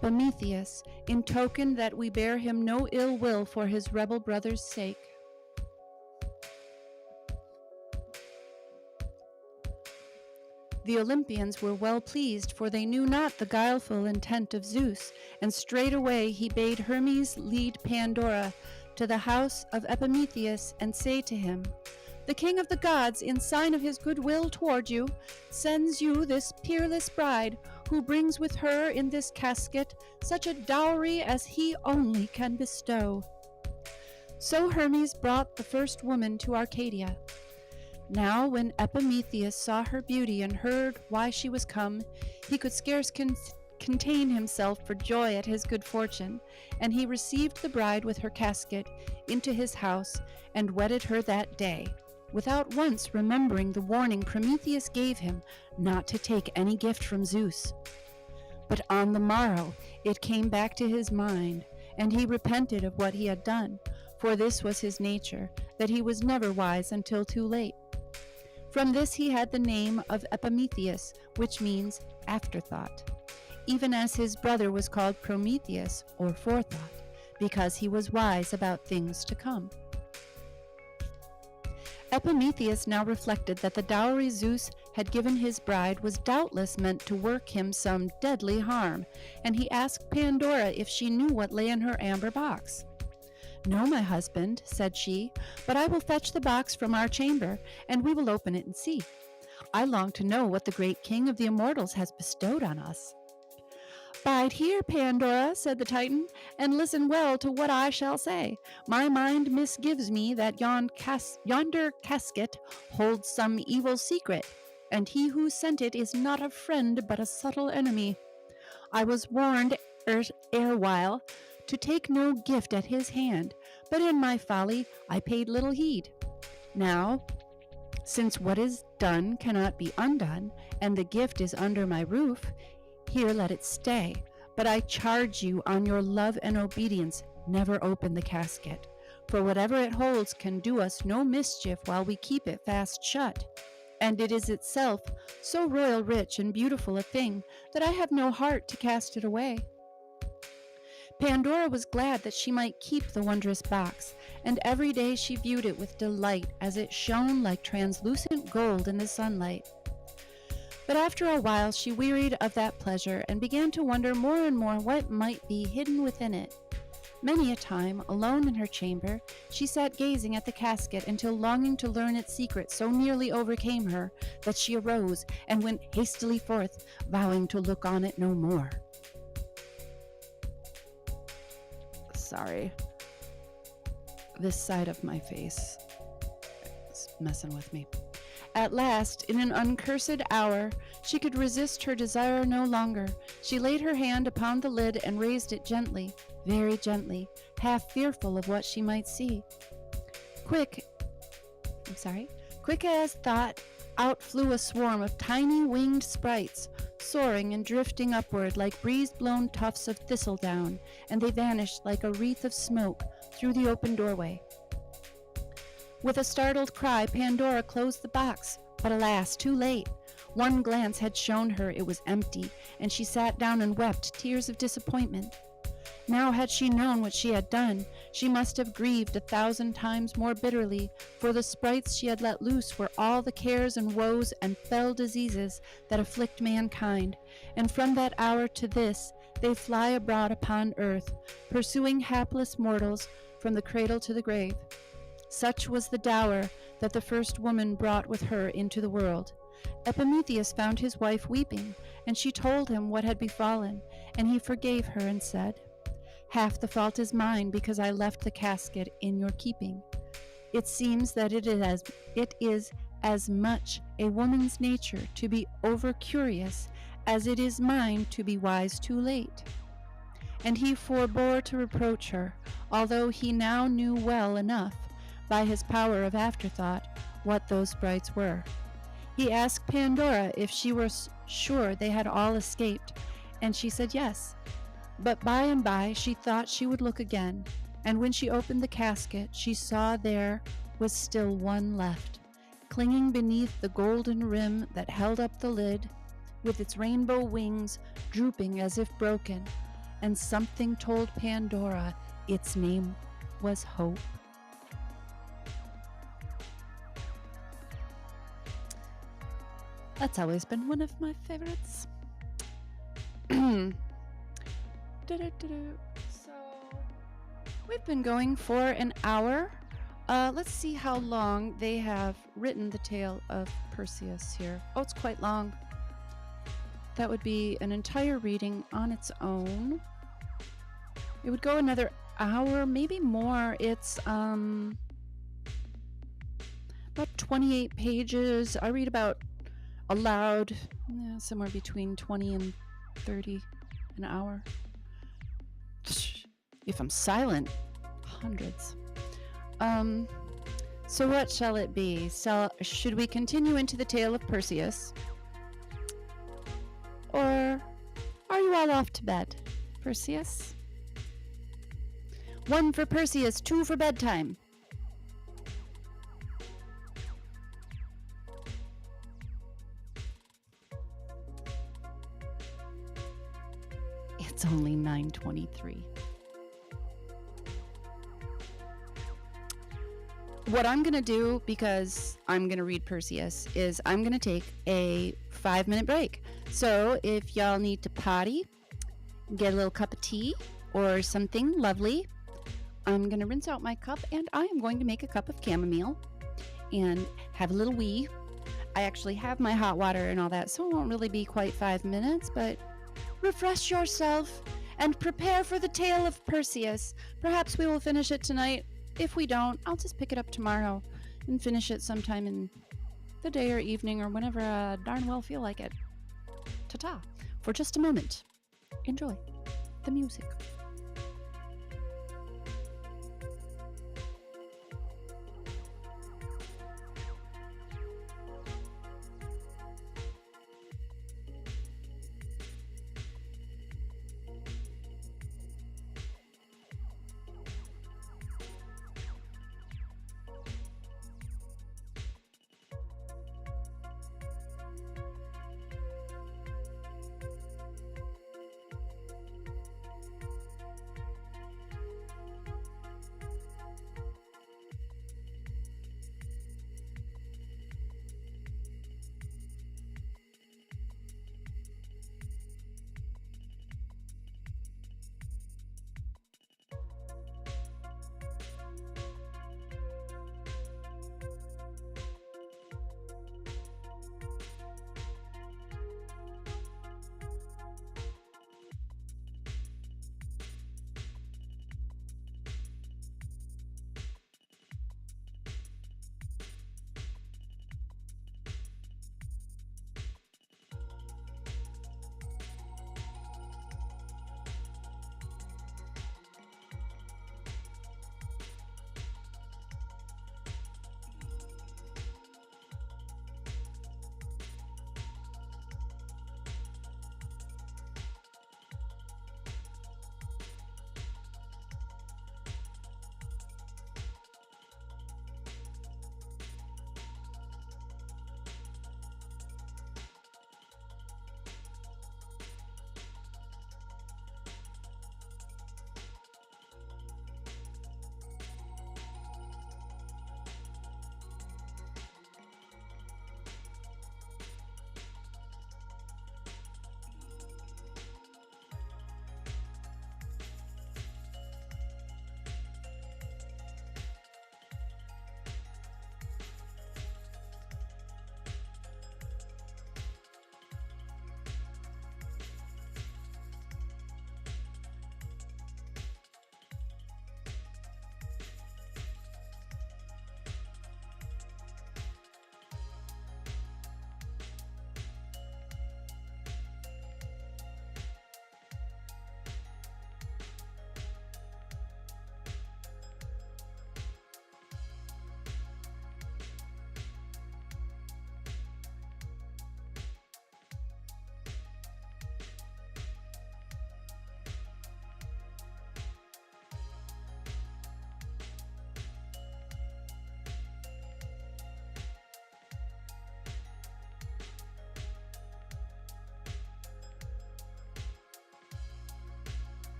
Prometheus, in token that we bear him no ill will for his rebel brother's sake." The Olympians were well pleased, for they knew not the guileful intent of Zeus, and straightway he bade Hermes lead Pandora to the house of Prometheus and say to him, "The king of the gods, in sign of his goodwill toward you, sends you this peerless bride, who brings with her in this casket such a dowry as he only can bestow." So Hermes brought the first woman to Arcadia. Now when Prometheus saw her beauty and heard why she was come, he could scarce contain himself for joy at his good fortune, and he received the bride with her casket into his house and wedded her that day, without once remembering the warning Prometheus gave him not to take any gift from Zeus. But on the morrow it came back to his mind, and he repented of what he had done, for this was his nature, that he was never wise until too late. From this he had the name of Prometheus, which means afterthought, even as his brother was called Prometheus, or forethought, because he was wise about things to come. Prometheus now reflected that the dowry Zeus had given his bride was doubtless meant to work him some deadly harm, and he asked Pandora if she knew what lay in her amber box. "No, my husband," said she, "but I will fetch the box from our chamber, and we will open it and see. I long to know what the great king of the immortals has bestowed on us." "Bide here, Pandora," said the Titan, "and listen well to what I shall say. My mind misgives me that yonder casket holds some evil secret, and he who sent it is not a friend but a subtle enemy. I was warned erewhile to take no gift at his hand, but in my folly I paid little heed. Now, since what is done cannot be undone, and the gift is under my roof, here let it stay. But I charge you on your love and obedience, never open the casket, for whatever it holds can do us no mischief while we keep it fast shut. And it is itself so royal rich and beautiful a thing that I have no heart to cast it away." Pandora was glad that she might keep the wondrous box, and every day she viewed it with delight as it shone like translucent gold in the sunlight. But after a while she wearied of that pleasure and began to wonder more and more what might be hidden within it. Many a time, alone in her chamber, she sat gazing at the casket until longing to learn its secret so nearly overcame her that she arose and went hastily forth, vowing to look on it no more. Sorry. This side of my face is messing with me. At last, in an uncursed hour, she could resist her desire no longer. She laid her hand upon the lid and raised it gently, very gently, half fearful of what she might see. Quick as thought, out flew a swarm of tiny winged sprites, soaring and drifting upward like breeze-blown tufts of thistledown, and they vanished like a wreath of smoke through the open doorway. With a startled cry, Pandora closed the box, but alas, too late. One glance had shown her it was empty, and she sat down and wept tears of disappointment. Now had she known what she had done, she must have grieved 1,000 times more bitterly, for the sprites she had let loose were all the cares and woes and fell diseases that afflict mankind, and from that hour to this they fly abroad upon earth, pursuing hapless mortals from the cradle to the grave. Such was the dower that the first woman brought with her into the world. Prometheus found his wife weeping, and she told him what had befallen, and he forgave her and said, "Half the fault is mine because I left the casket in your keeping. It seems that it is as much a woman's nature to be over-curious as it is mine to be wise too late." And he forbore to reproach her, although he now knew well enough, by his power of afterthought, what those sprites were. He asked Pandora if she were sure they had all escaped, and she said yes. But by and by she thought she would look again, and when she opened the casket, she saw there was still one left, clinging beneath the golden rim that held up the lid, with its rainbow wings drooping as if broken, and something told Pandora its name was Hope. That's always been one of my favorites. So, we've been going for an hour. Let's see how long they have written the tale of Perseus here. Oh, it's quite long. That would be an entire reading on its own. It would go another hour, maybe more. It's about 28 pages. I read about aloud, somewhere between 20 and 30 an hour. If I'm silent, hundreds. So what shall it be? Should we continue into the tale of Perseus? Or are you all off to bed? Perseus? 1 for Perseus, 2 for bedtime. It's only 9:23. What I'm going to do, because I'm going to read Perseus, is I'm going to take a 5-minute break. So if y'all need to potty, get a little cup of tea or something lovely, I'm going to rinse out my cup and I am going to make a cup of chamomile and have a little wee. I actually have my hot water and all that, so it won't really be quite 5 minutes, but refresh yourself and prepare for the tale of Perseus. Perhaps we will finish it tonight. If we don't, I'll just pick it up tomorrow and finish it sometime in the day or evening or whenever I darn well feel like it. Ta-ta. For just a moment, enjoy the music.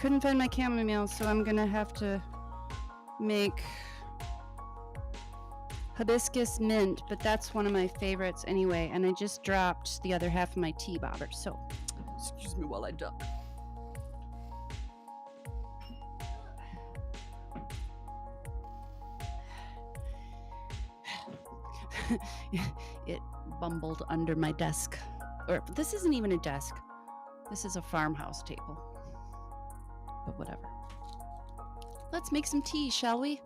couldn't find my chamomile, so I'm gonna have to make hibiscus mint, but that's one of my favorites anyway, and I just dropped the other half of my tea bobber, so excuse me while I duck. It bumbled under my desk. Or this isn't even a desk. This is a farmhouse table. But whatever. Let's make some tea, shall we?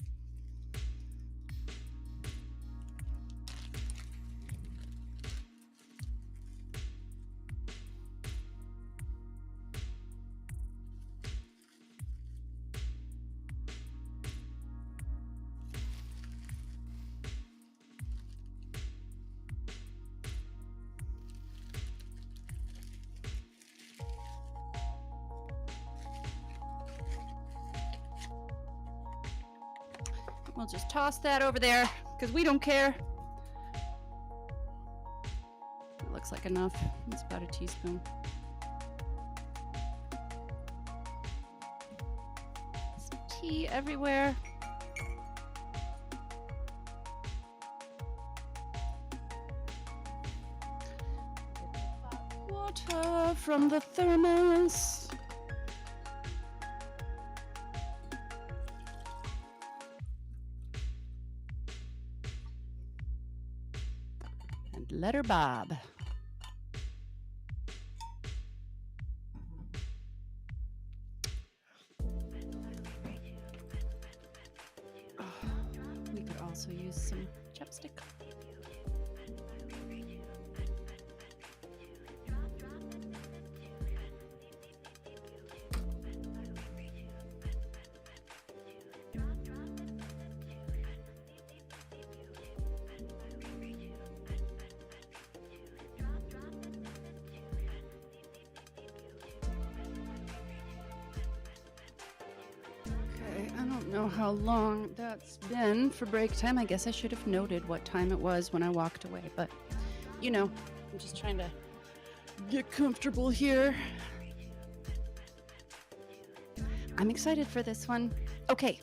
We'll just toss that over there because we don't care. It looks like enough. It's about a teaspoon. Some tea everywhere. Water from the thermos. Letter Bob. We could also use some chapstick. Know how long that's been for break time. I guess I should have noted what time it was when I walked away, but you know, I'm just trying to get comfortable here. I'm excited for this one. Okay.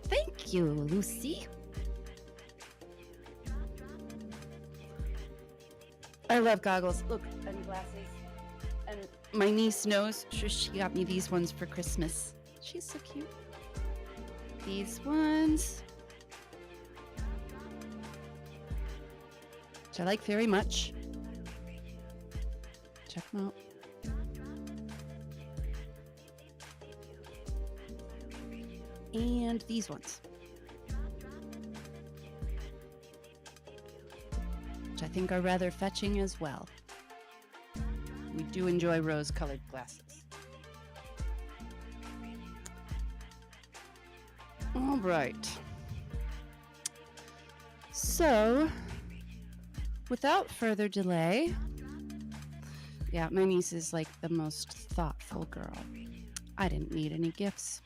Thank you, Lucy. I love goggles. Look, and glasses. And my niece knows she got me these ones for Christmas. She's so cute. These ones, which I like very much. Check them out. And these ones, which I think are rather fetching as well. We do enjoy rose-colored glasses. All right. So, without further delay, yeah, my niece is like the most thoughtful girl. I didn't need any gifts.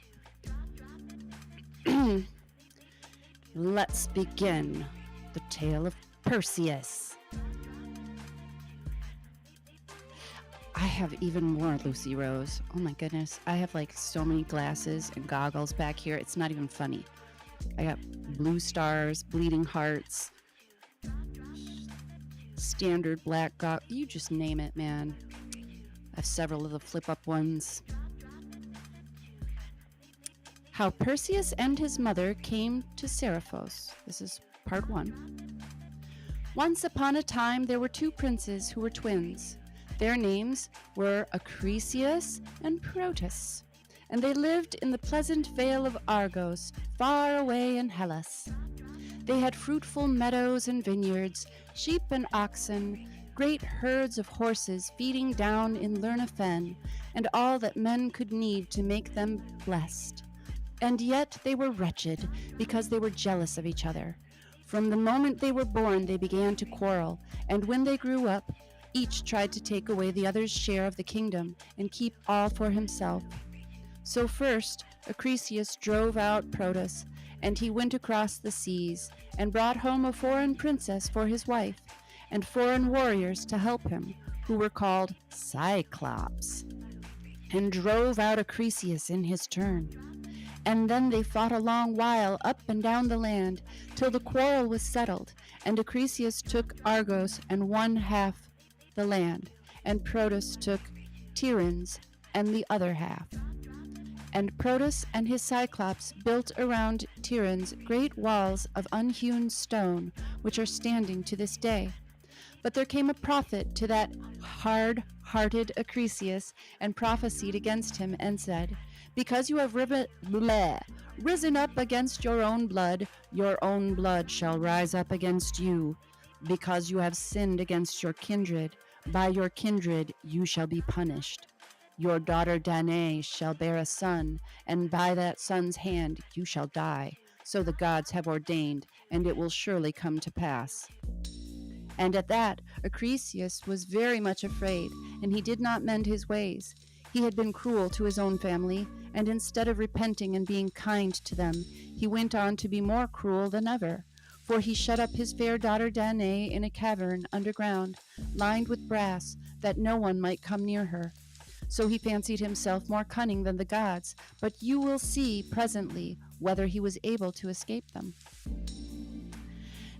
Let's begin the tale of Perseus. I have even more, Lucy Rose. Oh my goodness. I have like so many glasses and goggles back here. It's not even funny. I got blue stars, bleeding hearts, standard black goggles. You just name it, man. I have several of the flip-up ones. How Perseus and his mother came to Seriphos. This is part 1. Once upon a time, there were 2 princes who were twins. Their names were Acrisius and Proteus, and they lived in the pleasant vale of Argos, far away in Hellas. They had fruitful meadows and vineyards, sheep and oxen, great herds of horses feeding down in Lernafen, and all that men could need to make them blessed. And yet they were wretched, because they were jealous of each other. From the moment they were born, they began to quarrel, and when they grew up, each tried to take away the other's share of the kingdom and keep all for himself. So first, Acrisius drove out Proteus, and he went across the seas and brought home a foreign princess for his wife, and foreign warriors to help him, who were called Cyclops. and drove out Acrisius in his turn. And then they fought a long while up and down the land, till the quarrel was settled, and Acrisius took Argos and one half the land, and Proteus took Tiryns and the other half. And Proteus and his Cyclops built around Tiryns great walls of unhewn stone, which are standing to this day. But there came a prophet to that hard-hearted Acrisius, and prophesied against him, and said, Because you have risen up against your own blood shall rise up against you. Because you have sinned against your kindred, by your kindred you shall be punished. Your daughter Danae shall bear a son, and by that son's hand you shall die. So the gods have ordained, and it will surely come to pass. And at that, Acrisius was very much afraid, and he did not mend his ways. He had been cruel to his own family, and instead of repenting and being kind to them, he went on to be more cruel than ever. For he shut up his fair daughter Danae in a cavern underground, lined with brass, that no one might come near her. So he fancied himself more cunning than the gods, but you will see presently whether he was able to escape them.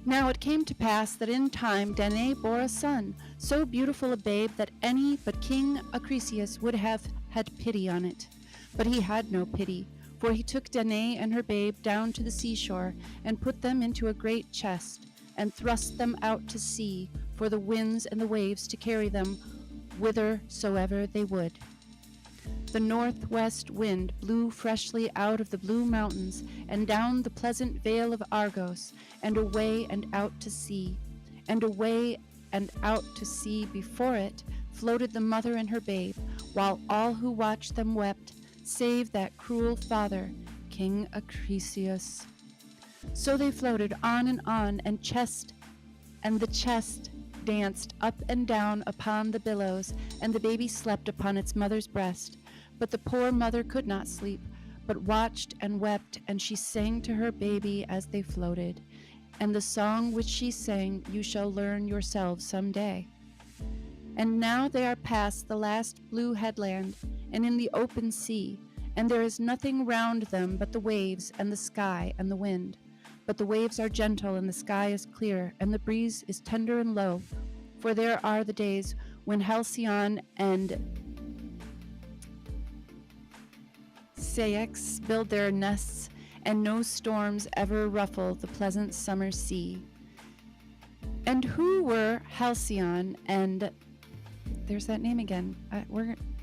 Now it came to pass that in time Danae bore a son, so beautiful a babe that any but King Acrisius would have had pity on it. But he had no pity, for he took Danae and her babe down to the seashore, and put them into a great chest, and thrust them out to sea, for the winds and the waves to carry them whithersoever they would. The northwest wind blew freshly out of the blue mountains, and down the pleasant vale of Argos, and away and out to sea. And away and out to sea before it floated the mother and her babe, while all who watched them wept, save that cruel father, King Acrisius. So they floated on, and the chest danced up and down upon the billows, and the baby slept upon its mother's breast. But the poor mother could not sleep, but watched and wept, and she sang to her baby as they floated. And the song which she sang you shall learn yourselves some day. And now they are past the last blue headland, and in the open sea, and there is nothing round them but the waves, and the sky, and the wind. But the waves are gentle, and the sky is clear, and the breeze is tender and low. For there are the days when Halcyon and Ceyx build their nests, and no storms ever ruffle the pleasant summer sea. And who were Halcyon and... There's that name again.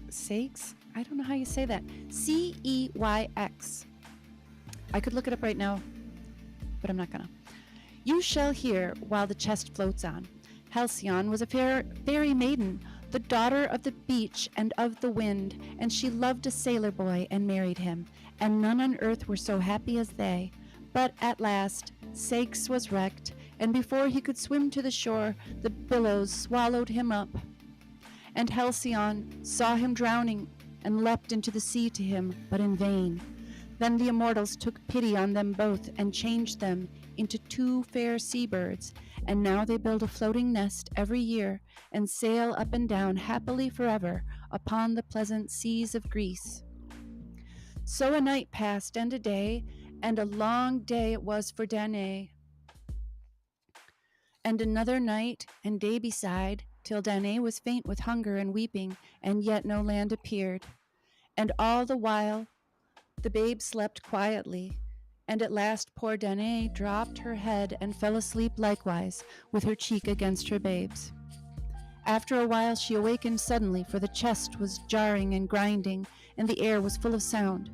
Ceyx? I don't know how you say that. Ceyx. I could look it up right now, but I'm not gonna. You shall hear while the chest floats on. Halcyon was a fairy maiden, the daughter of the beach and of the wind, and she loved a sailor boy and married him, and none on earth were so happy as they. But at last Ceyx was wrecked, and before he could swim to the shore, the billows swallowed him up. And Halcyon saw him drowning, and leapt into the sea to him, but in vain. Then the immortals took pity on them both, and changed them into two fair seabirds, and now they build a floating nest every year, and sail up and down happily forever upon the pleasant seas of Greece. So a night passed, and a day, and a long day it was for Danae. And another night and day beside, till Danae was faint with hunger and weeping, and yet no land appeared. And all the while the babe slept quietly, and at last poor Danae dropped her head and fell asleep likewise, with her cheek against her babe's. After a while she awakened suddenly, for the chest was jarring and grinding, and the air was full of sound.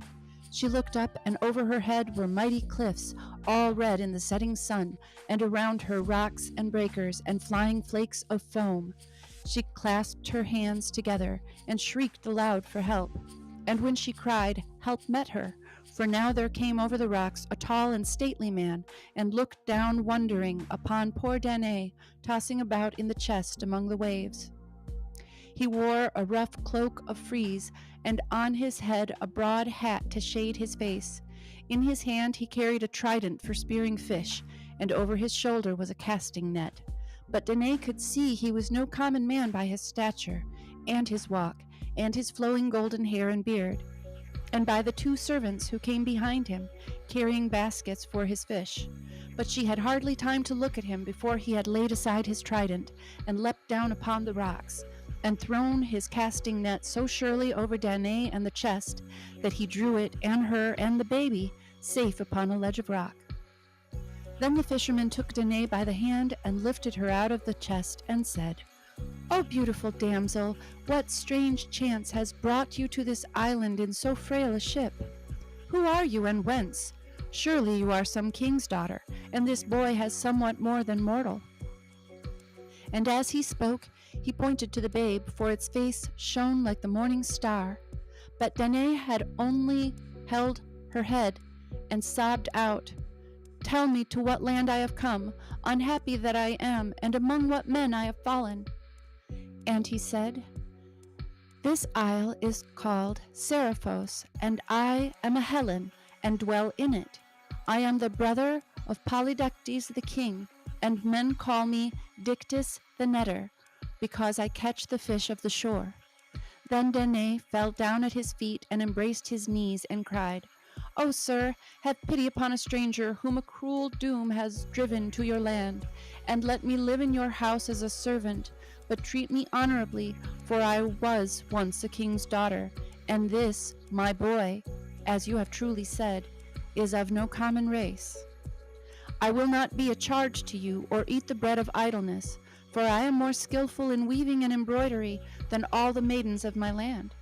She looked up, and over her head were mighty cliffs, all red in the setting sun, and around her rocks and breakers and flying flakes of foam. She clasped her hands together and shrieked aloud for help. And when she cried, help met her, for now there came over the rocks a tall and stately man, and looked down wondering upon poor Danae, tossing about in the chest among the waves. He wore a rough cloak of frieze, and on his head a broad hat to shade his face. In his hand he carried a trident for spearing fish, and over his shoulder was a casting net. But Danae could see he was no common man by his stature and his walk, and his flowing golden hair and beard, and by the 2 servants who came behind him, carrying baskets for his fish. But she had hardly time to look at him before he had laid aside his trident, and leapt down upon the rocks, and thrown his casting net so surely over Danae and the chest, that he drew it, and her, and the baby, safe upon a ledge of rock. Then the fisherman took Danae by the hand, and lifted her out of the chest, and said, "O beautiful damsel, what strange chance has brought you to this island in so frail a ship? Who are you, and whence? Surely you are some king's daughter, and this boy has somewhat more than mortal." And as he spoke, he pointed to the babe, for its face shone like the morning star. But Danae had only held her head, and sobbed out, "Tell me to what land I have come, unhappy that I am, and among what men I have fallen." And he said, "This isle is called Seriphos, and I am a Hellen, and dwell in it. I am the brother of Polydectes the king, and men call me Dictys the netter, because I catch the fish of the shore." Then Danae fell down at his feet, and embraced his knees, and cried, "O sir, have pity upon a stranger whom a cruel doom has driven to your land, and let me live in your house as a servant, but treat me honorably, for I was once a king's daughter, and this, my boy, as you have truly said, is of no common race. I will not be a charge to you, or eat the bread of idleness, for I am more skillful in weaving and embroidery than all the maidens of my land."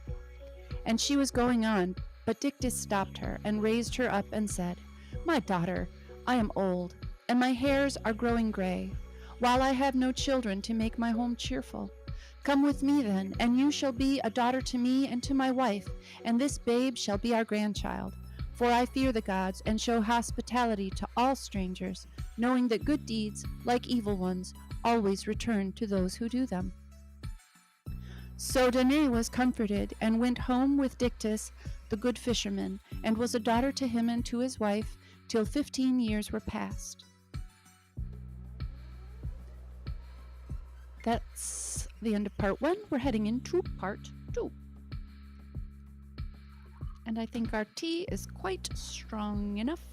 And she was going on, but Dictys stopped her, and raised her up, and said, "My daughter, I am old, and my hairs are growing gray, while I have no children to make my home cheerful. Come with me then, and you shall be a daughter to me and to my wife, and this babe shall be our grandchild. For I fear the gods, and show hospitality to all strangers, knowing that good deeds, like evil ones, always return to those who do them." So Danae was comforted, and went home with Dictys, the good fisherman, and was a daughter to him and to his wife, till 15 years were past. That's the end of part 1. We're heading into part 2. And I think our tea is quite strong enough.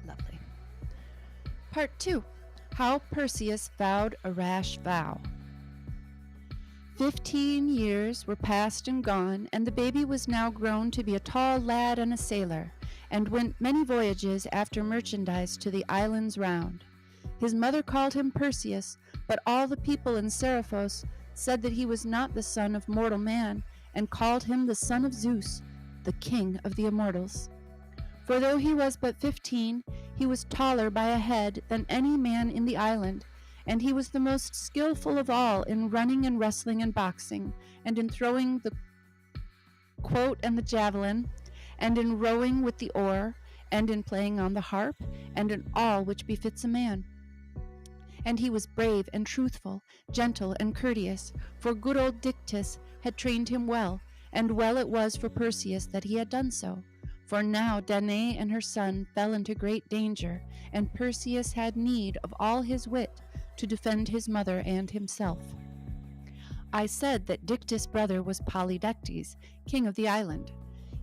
Lovely. Part 2. How Perseus Vowed a Rash Vow. 15 years were past and gone, and the baby was now grown to be a tall lad and a sailor, and went many voyages after merchandise to the islands round. His mother called him Perseus, but all the people in Seriphos said that he was not the son of mortal man, and called him the son of Zeus, the king of the immortals. For though he was but 15, he was taller by a head than any man in the island, and he was the most skillful of all in running and wrestling and boxing, and in throwing the quoit and the javelin, and in rowing with the oar, and in playing on the harp, and in all which befits a man. And he was brave and truthful, gentle and courteous, for good old Dictys had trained him well, and well it was for Perseus that he had done so. For now Danae and her son fell into great danger, and Perseus had need of all his wit to defend his mother and himself. I said that Dictys' brother was Polydectes, king of the island.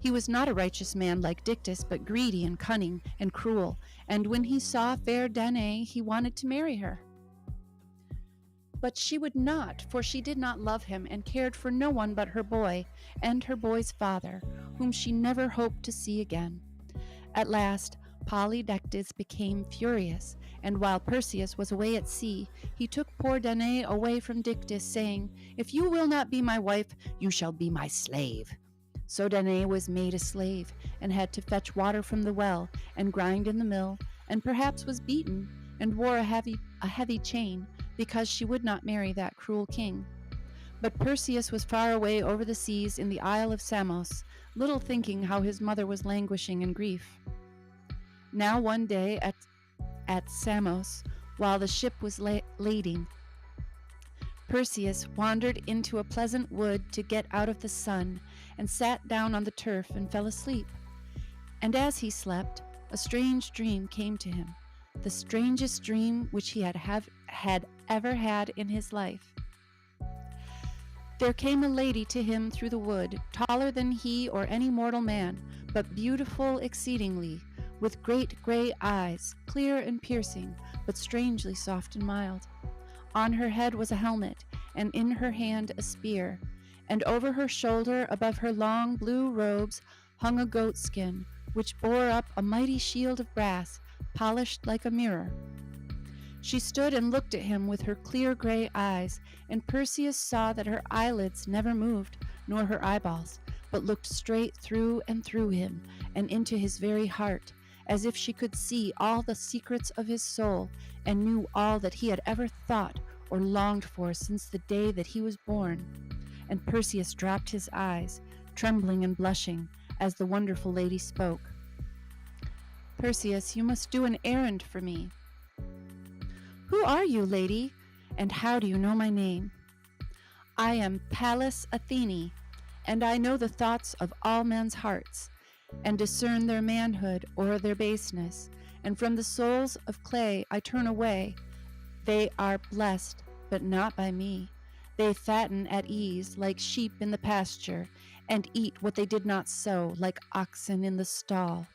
He was not a righteous man like Dictys, but greedy and cunning and cruel, and when he saw fair Danae, he wanted to marry her. But she would not, for she did not love him, and cared for no one but her boy, and her boy's father, whom she never hoped to see again. At last, Polydectes became furious, and while Perseus was away at sea, he took poor Danae away from Dictys, saying, "If you will not be my wife, you shall be my slave." So Danae was made a slave, and had to fetch water from the well, and grind in the mill, and perhaps was beaten, and wore a heavy chain, because she would not marry that cruel king. But Perseus was far away over the seas in the Isle of Samos, little thinking how his mother was languishing in grief. Now one day at Samos, while the ship was lading, Perseus wandered into a pleasant wood to get out of the sun, and sat down on the turf and fell asleep. And as he slept, a strange dream came to him. the strangest dream which he had ever had in his life. There came a lady to him through the wood, taller than he or any mortal man, but beautiful exceedingly, with great gray eyes, clear and piercing, but strangely soft and mild. On her head was a helmet, and in her hand a spear, and over her shoulder, above her long blue robes, hung a goat skin, which bore up a mighty shield of brass, polished like a mirror. She stood and looked at him with her clear gray eyes, and Perseus saw that her eyelids never moved, nor her eyeballs, but looked straight through and through him, and into his very heart, as if she could see all the secrets of his soul, and knew all that he had ever thought or longed for since the day that he was born. And Perseus dropped his eyes, trembling and blushing, as the wonderful lady spoke. "Perseus, you must do an errand for me." "Who are you, lady, and how do you know my name?" "I am Pallas Athene, and I know the thoughts of all men's hearts, and discern their manhood or their baseness, and from the souls of clay I turn away. They are blessed, but not by me. They fatten at ease like sheep in the pasture, and eat what they did not sow like oxen in the stall.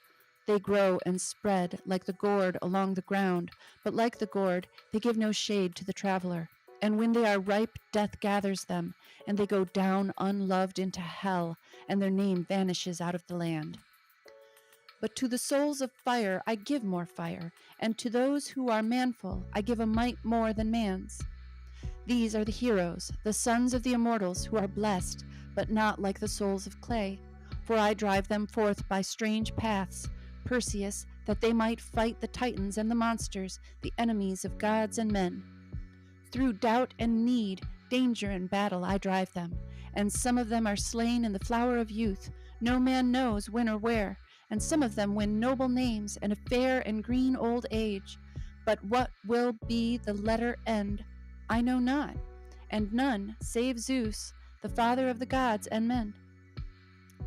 They grow and spread like the gourd along the ground, but like the gourd, they give no shade to the traveler. And when they are ripe, death gathers them, and they go down unloved into hell, and their name vanishes out of the land. But to the souls of fire I give more fire, and to those who are manful I give a might more than man's. These are the heroes, the sons of the immortals, who are blessed, but not like the souls of clay. For I drive them forth by strange paths, Perseus, that they might fight the Titans and the monsters, the enemies of gods and men. Through doubt and need, danger and battle I drive them, and some of them are slain in the flower of youth, no man knows when or where, and some of them win noble names and a fair and green old age. But what will be the letter end, I know not, and none, save Zeus, the father of the gods and men.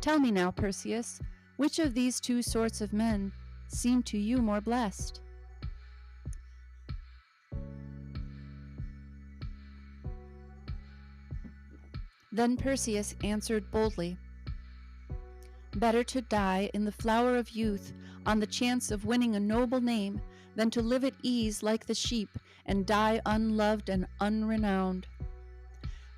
Tell me now, Perseus, which of these two sorts of men seem to you more blessed?" Then Perseus answered boldly, "Better to die in the flower of youth on the chance of winning a noble name than to live at ease like the sheep and die unloved and unrenowned."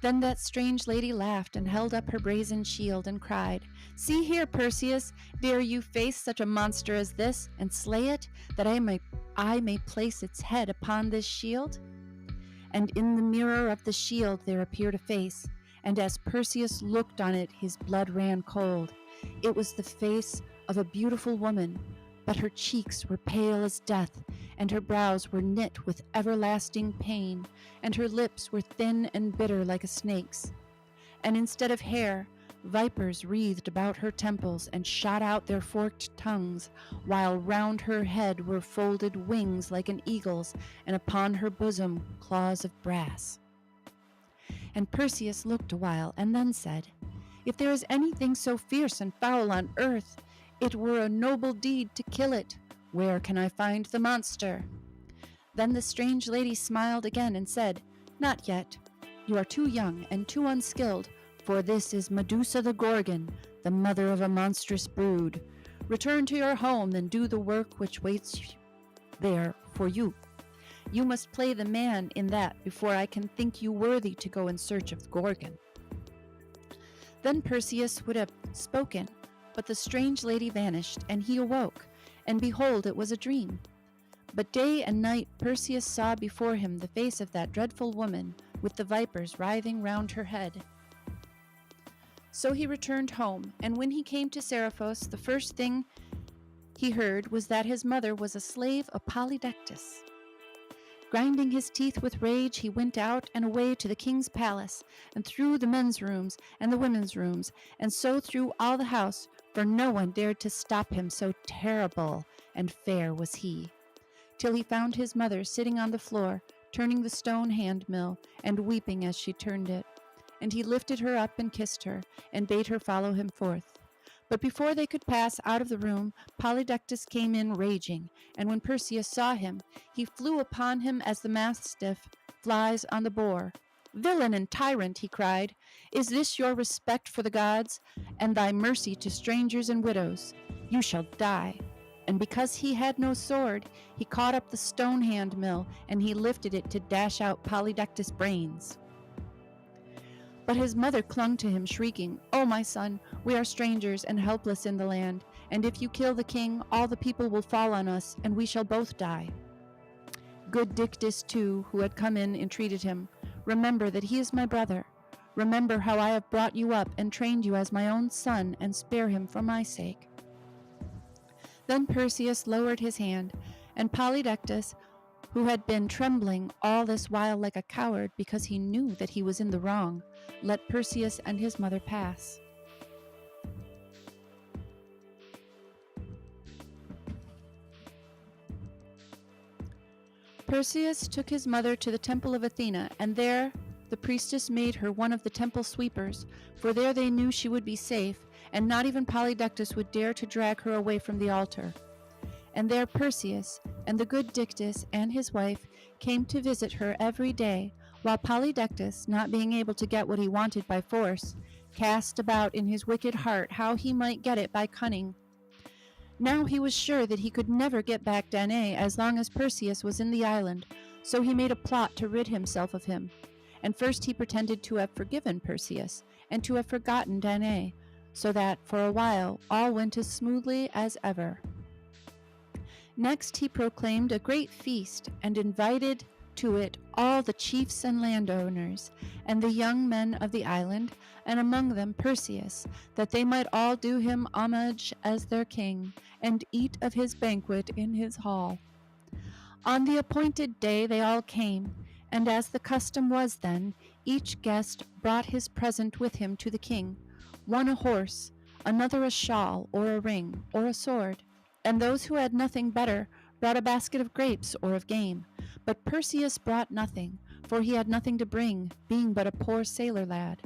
Then that strange lady laughed and held up her brazen shield and cried, "See here, Perseus, dare you face such a monster as this and slay it, that I may place its head upon this shield?" And in the mirror of the shield there appeared a face, and as Perseus looked on it his blood ran cold. It was the face of a beautiful woman, but her cheeks were pale as death, and her brows were knit with everlasting pain, and her lips were thin and bitter like a snake's. And instead of hair, vipers wreathed about her temples and shot out their forked tongues, while round her head were folded wings like an eagle's, and upon her bosom claws of brass. And Perseus looked a while, and then said, "If there is anything so fierce and foul on earth, it were a noble deed to kill it. Where can I find the monster?" Then the strange lady smiled again and said, "Not yet. You are too young and too unskilled, for this is Medusa the Gorgon, the mother of a monstrous brood. Return to your home and do the work which waits there for you. You must play the man in that before I can think you worthy to go in search of the Gorgon." Then Perseus would have spoken, but the strange lady vanished, and he awoke, and behold, it was a dream. But day and night Perseus saw before him the face of that dreadful woman, with the vipers writhing round her head. So he returned home, and when he came to Seriphos, the first thing he heard was that his mother was a slave of Polydectes. Grinding his teeth with rage, he went out and away to the king's palace, and through the men's rooms and the women's rooms, and so through all the house, for no one dared to stop him, so terrible and fair was he, till he found his mother sitting on the floor, turning the stone hand mill, and weeping as she turned it. And he lifted her up and kissed her, and bade her follow him forth. But before they could pass out of the room, Polydectes came in raging, and when Perseus saw him, he flew upon him as the mastiff flies on the boar. "Villain and tyrant," he cried, "is this your respect for the gods, and thy mercy to strangers and widows? You shall die." And because he had no sword, he caught up the stone hand mill, and he lifted it to dash out Polydectes' brains. But his mother clung to him, shrieking, "Oh, my son, we are strangers and helpless in the land, and if you kill the king, all the people will fall on us, and we shall both die." Good Dictys, too, who had come in, entreated him, "Remember that he is my brother. Remember how I have brought you up and trained you as my own son, and spare him for my sake." Then Perseus lowered his hand, and Polydectes, who had been trembling all this while like a coward because he knew that he was in the wrong, let Perseus and his mother pass. Perseus took his mother to the temple of Athena, and there the priestess made her one of the temple sweepers, for there they knew she would be safe, and not even Polydectes would dare to drag her away from the altar. And there Perseus and the good Dictys and his wife came to visit her every day, while Polydectes, not being able to get what he wanted by force, cast about in his wicked heart how he might get it by cunning. Now he was sure that he could never get back Danae as long as Perseus was in the island, so he made a plot to rid himself of him. And first he pretended to have forgiven Perseus, and to have forgotten Danae, so that, for a while, all went as smoothly as ever. Next he proclaimed a great feast, and invited to it all the chiefs and landowners, and the young men of the island, and among them Perseus, that they might all do him homage as their king, and eat of his banquet in his hall. On the appointed day they all came, and as the custom was then, each guest brought his present with him to the king, one a horse, another a shawl, or a ring, or a sword, and those who had nothing better brought a basket of grapes or of game. But Perseus brought nothing, for he had nothing to bring, being but a poor sailor lad.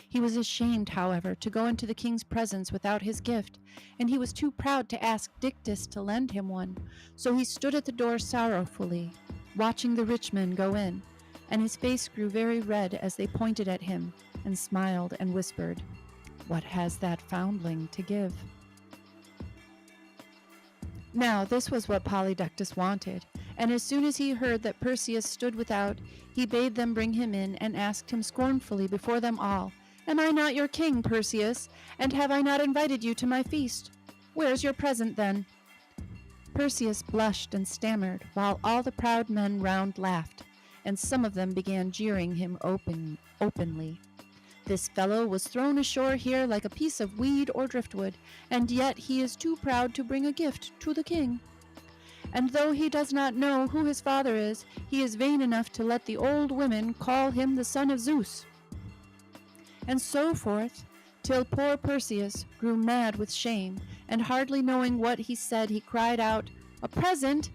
He was ashamed, however, to go into the king's presence without his gift, and he was too proud to ask Dictys to lend him one, so he stood at the door sorrowfully, watching the rich men go in, and his face grew very red as they pointed at him, and smiled and whispered, "What has that foundling to give?" Now this was what Polydectes wanted, and as soon as he heard that Perseus stood without, he bade them bring him in, and asked him scornfully before them all, "Am I not your king, Perseus, and have I not invited you to my feast? Where's your present, then?" Perseus blushed and stammered, while all the proud men round laughed, and some of them began jeering him openly. "This fellow was thrown ashore here like a piece of weed or driftwood, and yet he is too proud to bring a gift to the king. And though he does not know who his father is, he is vain enough to let the old women call him the son of Zeus." And so forth, till poor Perseus grew mad with shame, and hardly knowing what he said, he cried out, "A present?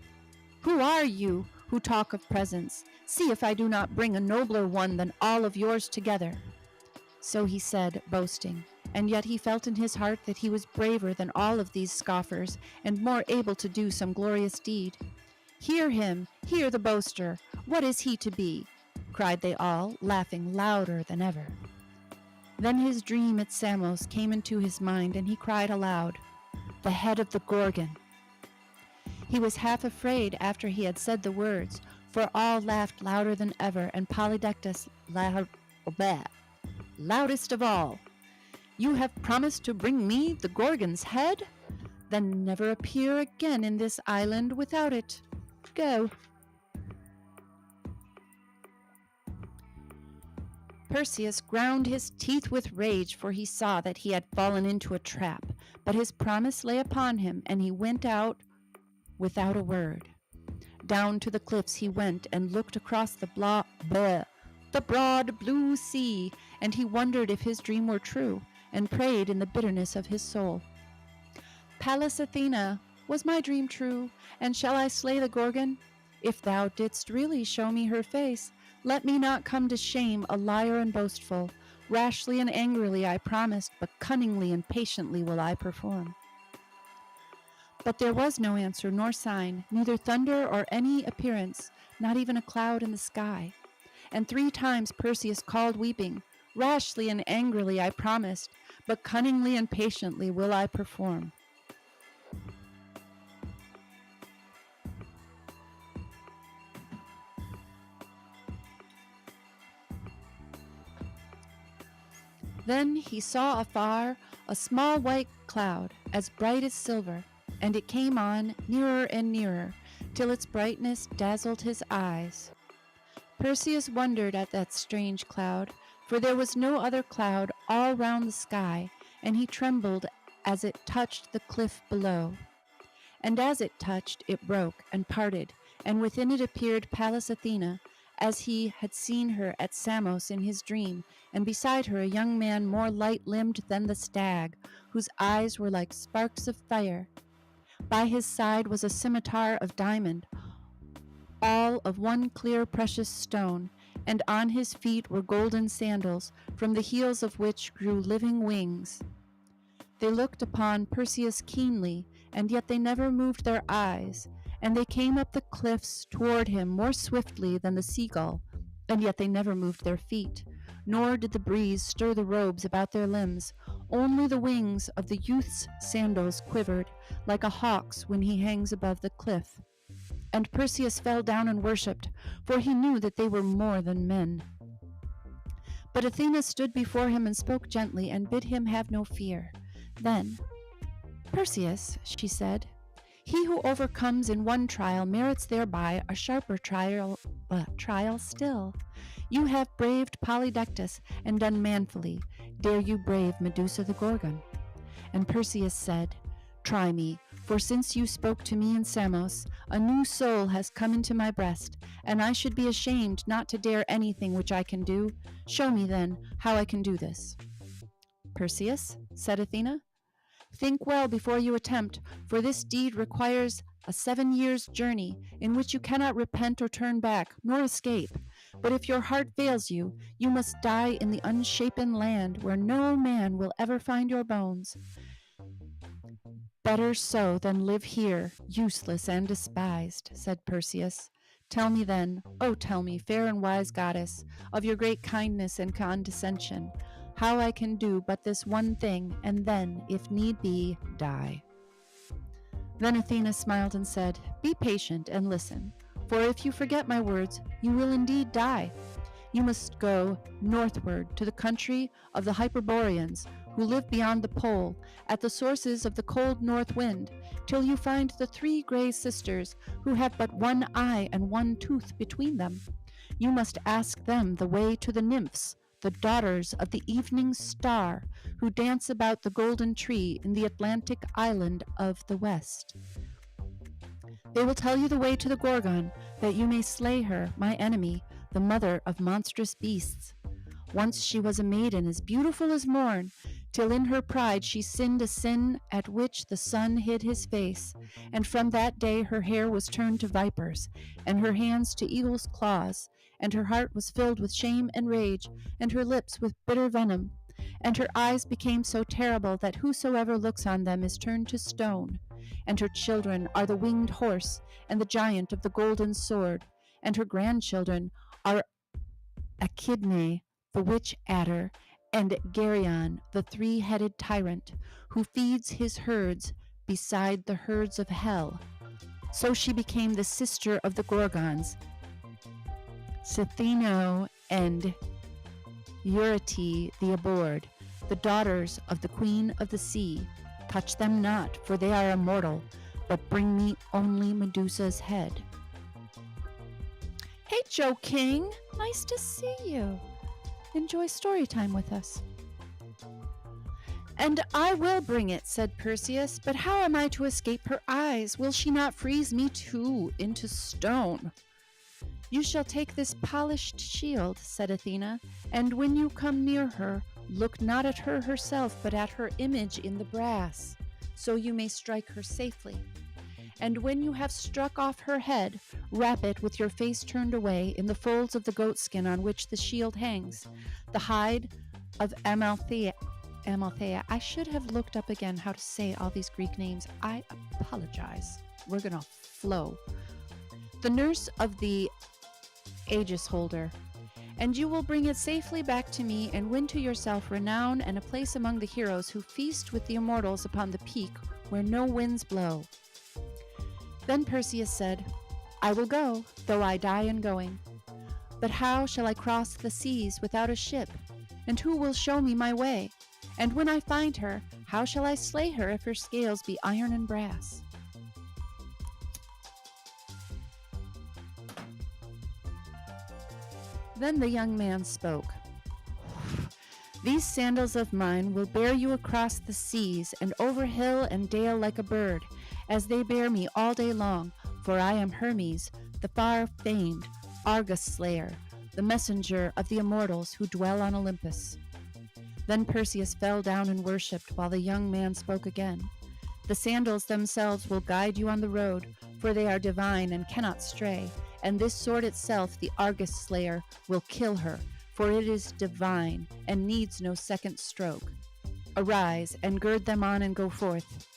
Who are you who talk of presents? See if I do not bring a nobler one than all of yours together." So he said, boasting, and yet he felt in his heart that he was braver than all of these scoffers, and more able to do some glorious deed. "Hear him, hear the boaster! What is he to be?" cried they all, laughing louder than ever. Then his dream at Samos came into his mind, and he cried aloud, "The head of the Gorgon!" He was half afraid after he had said the words, for all laughed louder than ever, and Polydectes loudest of all. "You have promised to bring me the Gorgon's head? Then never appear again in this island without it. Go." Perseus ground his teeth with rage, for he saw that he had fallen into a trap, but his promise lay upon him, and he went out without a word. Down to the cliffs he went, and looked across the broad blue sea, and he wondered if his dream were true, and prayed in the bitterness of his soul, "Pallas Athena, was my dream true, and shall I slay the Gorgon? If thou didst really show me her face, let me not come to shame, a liar and boastful. Rashly and angrily I promised, but cunningly and patiently will I perform. But there was no answer nor sign, neither thunder or any appearance, not even a cloud in the sky. And 3 times Perseus called weeping, Rashly and angrily I promised, but cunningly and patiently will I perform. Then he saw afar a small white cloud, as bright as silver, and it came on nearer and nearer, till its brightness dazzled his eyes. Perseus wondered at that strange cloud, for there was no other cloud all round the sky, and he trembled as it touched the cliff below. And as it touched, it broke and parted, and within it appeared Pallas Athena, as he had seen her at Samos in his dream, and beside her a young man more light-limbed than the stag, whose eyes were like sparks of fire. By his side was a scimitar of diamond, all of one clear precious stone, and on his feet were golden sandals, from the heels of which grew living wings. They looked upon Perseus keenly, and yet they never moved their eyes, and they came up the cliffs toward him more swiftly than the seagull, and yet they never moved their feet, nor did the breeze stir the robes about their limbs. Only the wings of the youth's sandals quivered, like a hawk's when he hangs above the cliff. And Perseus fell down and worshipped, for he knew that they were more than men. But Athena stood before him and spoke gently, and bid him have no fear. Then, Perseus, she said, he who overcomes in one trial merits thereby a sharper trial still. You have braved Polydectes and done manfully. Dare you brave Medusa the Gorgon? And Perseus said, Try me, for since you spoke to me in Samos, a new soul has come into my breast, and I should be ashamed not to dare anything which I can do. Show me, then, how I can do this. Perseus, said Athena, think well before you attempt, for this deed requires a 7 years' journey, in which you cannot repent or turn back, nor escape. But if your heart fails you, you must die in the unshapen land, where no man will ever find your bones. Better so than live here, useless and despised, said Perseus. Tell me then, tell me, fair and wise goddess, of your great kindness and condescension, how I can do but this one thing, and then, if need be, die. Then Athena smiled and said, Be patient and listen, for if you forget my words, you will indeed die. You must go northward to the country of the Hyperboreans, who live beyond the pole, at the sources of the cold north wind, till you find the 3 gray sisters, who have but 1 eye and 1 tooth between them. You must ask them the way to the nymphs, the daughters of the evening star, who dance about the golden tree in the Atlantic island of the west. They will tell you the way to the Gorgon, that you may slay her, my enemy, the mother of monstrous beasts. Once she was a maiden as beautiful as morn, till in her pride she sinned a sin at which the sun hid his face, and from that day her hair was turned to vipers, and her hands to eagle's claws, and her heart was filled with shame and rage, and her lips with bitter venom, and her eyes became so terrible that whosoever looks on them is turned to stone, and her children are the winged horse, and the giant of the golden sword, and her grandchildren are Echidna, the witch adder, and Geryon, the 3-headed tyrant, who feeds his herds beside the herds of hell. So she became the sister of the Gorgons, Sitheno and Euryte the abhorred, the daughters of the queen of the sea. Touch them not, for they are immortal, but bring me only Medusa's head. Hey, Joe King, nice to see you. Enjoy story time with us. And I will bring it, said Perseus, but how am I to escape her eyes? Will she not freeze me too into stone? You shall take this polished shield, said Athena, and when you come near her, look not at her herself, but at her image in the brass, so you may strike her safely. And when you have struck off her head, wrap it with your face turned away in the folds of the goatskin on which the shield hangs. The hide of Amalthea. I should have looked up again how to say all these Greek names. I apologize. We're going to flow. The nurse of the Aegis holder. And you will bring it safely back to me and win to yourself renown and a place among the heroes who feast with the immortals upon the peak where no winds blow. Then Perseus said, I will go, though I die in going. But how shall I cross the seas without a ship? And who will show me my way? And when I find her, how shall I slay her if her scales be iron and brass? Then the young man spoke. These sandals of mine will bear you across the seas and over hill and dale like a bird, as they bear me all day long, for I am Hermes, the far-famed Argus slayer, the messenger of the immortals who dwell on Olympus. Then Perseus fell down and worshipped, while the young man spoke again. The sandals themselves will guide you on the road, for they are divine and cannot stray, and this sword itself, the Argus slayer, will kill her, for it is divine and needs no second stroke. Arise, and gird them on and go forth.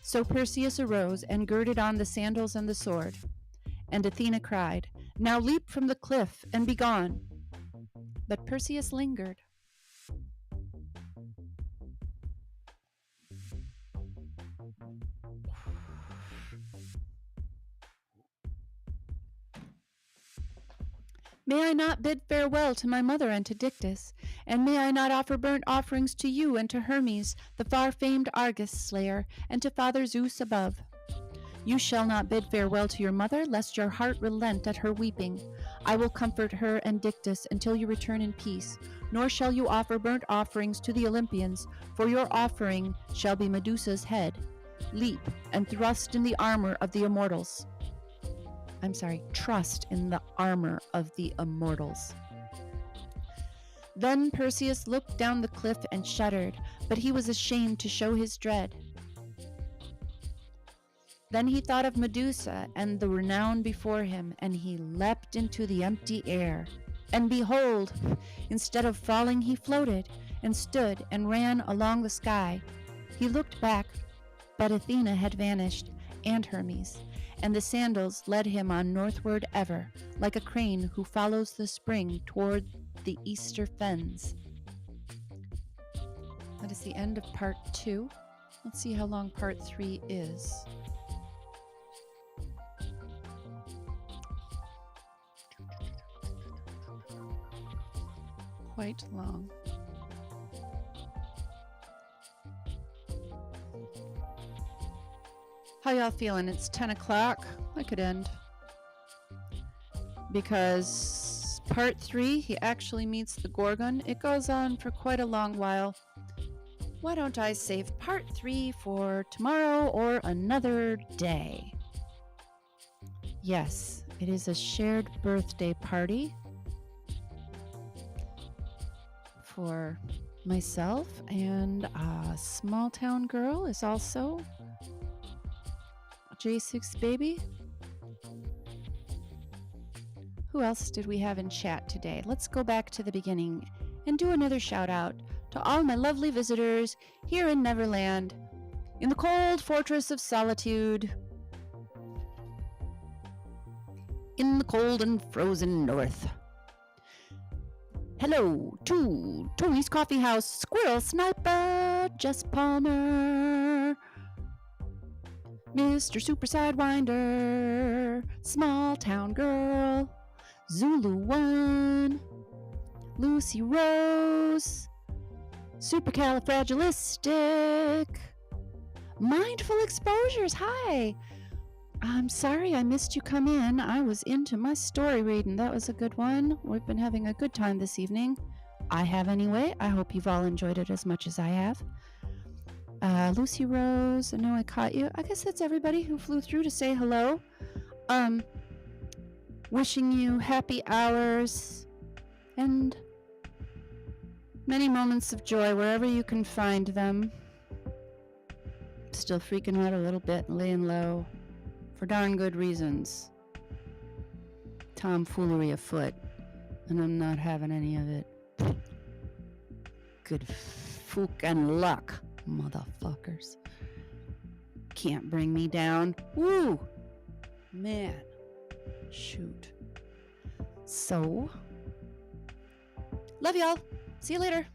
So Perseus arose and girded on the sandals and the sword. And Athena cried, Now leap from the cliff and be gone. But Perseus lingered. May I not bid farewell to my mother and to Dictys, and may I not offer burnt offerings to you and to Hermes, the far-famed Argus slayer, and to Father Zeus above? You shall not bid farewell to your mother, lest your heart relent at her weeping. I will comfort her and Dictys until you return in peace, nor shall you offer burnt offerings to the Olympians, for your offering shall be Medusa's head. Leap and thrust in the armor of the immortals. Trust in the armor of the immortals. Then Perseus looked down the cliff and shuddered, but he was ashamed to show his dread. Then he thought of Medusa and the renown before him, and he leapt into the empty air. And behold, instead of falling, he floated, and stood and ran along the sky. He looked back, but Athena had vanished, and Hermes, and the sandals led him on northward ever, like a crane who follows the spring toward the Easter fens. That is the end of part 2. Let's see how long part 3 is. Quite long. How y'all feeling? It's 10 o'clock. I could end. Because part 3, he actually meets the Gorgon. It goes on for quite a long while. Why don't I save part 3 for tomorrow or another day? Yes, it is a shared birthday party for myself, and a small town girl is also J6 baby. Who else did we have in chat today? Let's go back to the beginning and do another shout out to all my lovely visitors here in Neverland, in the cold fortress of solitude, in the cold and frozen north. Hello to Tony's Coffee House, Squirrel Sniper, Jess Palmer, Mr. Super Sidewinder, Small Town Girl, Zulu One, Lucy Rose, Supercalifragilistic, Mindful Exposures. Hi. I'm sorry I missed you come in. I was into my story reading. That was a good one. We've been having a good time this evening. I have anyway. I hope you've all enjoyed it as much as I have. Lucy Rose, I know I caught you. I guess that's everybody who flew through to say hello. Wishing you happy hours and many moments of joy wherever you can find them. Still freaking out a little bit, laying low. For darn good reasons. Tomfoolery afoot, and I'm not having any of it. Good fucking luck, motherfuckers. Can't bring me down. Woo! Man. Shoot. So, love y'all. See you later.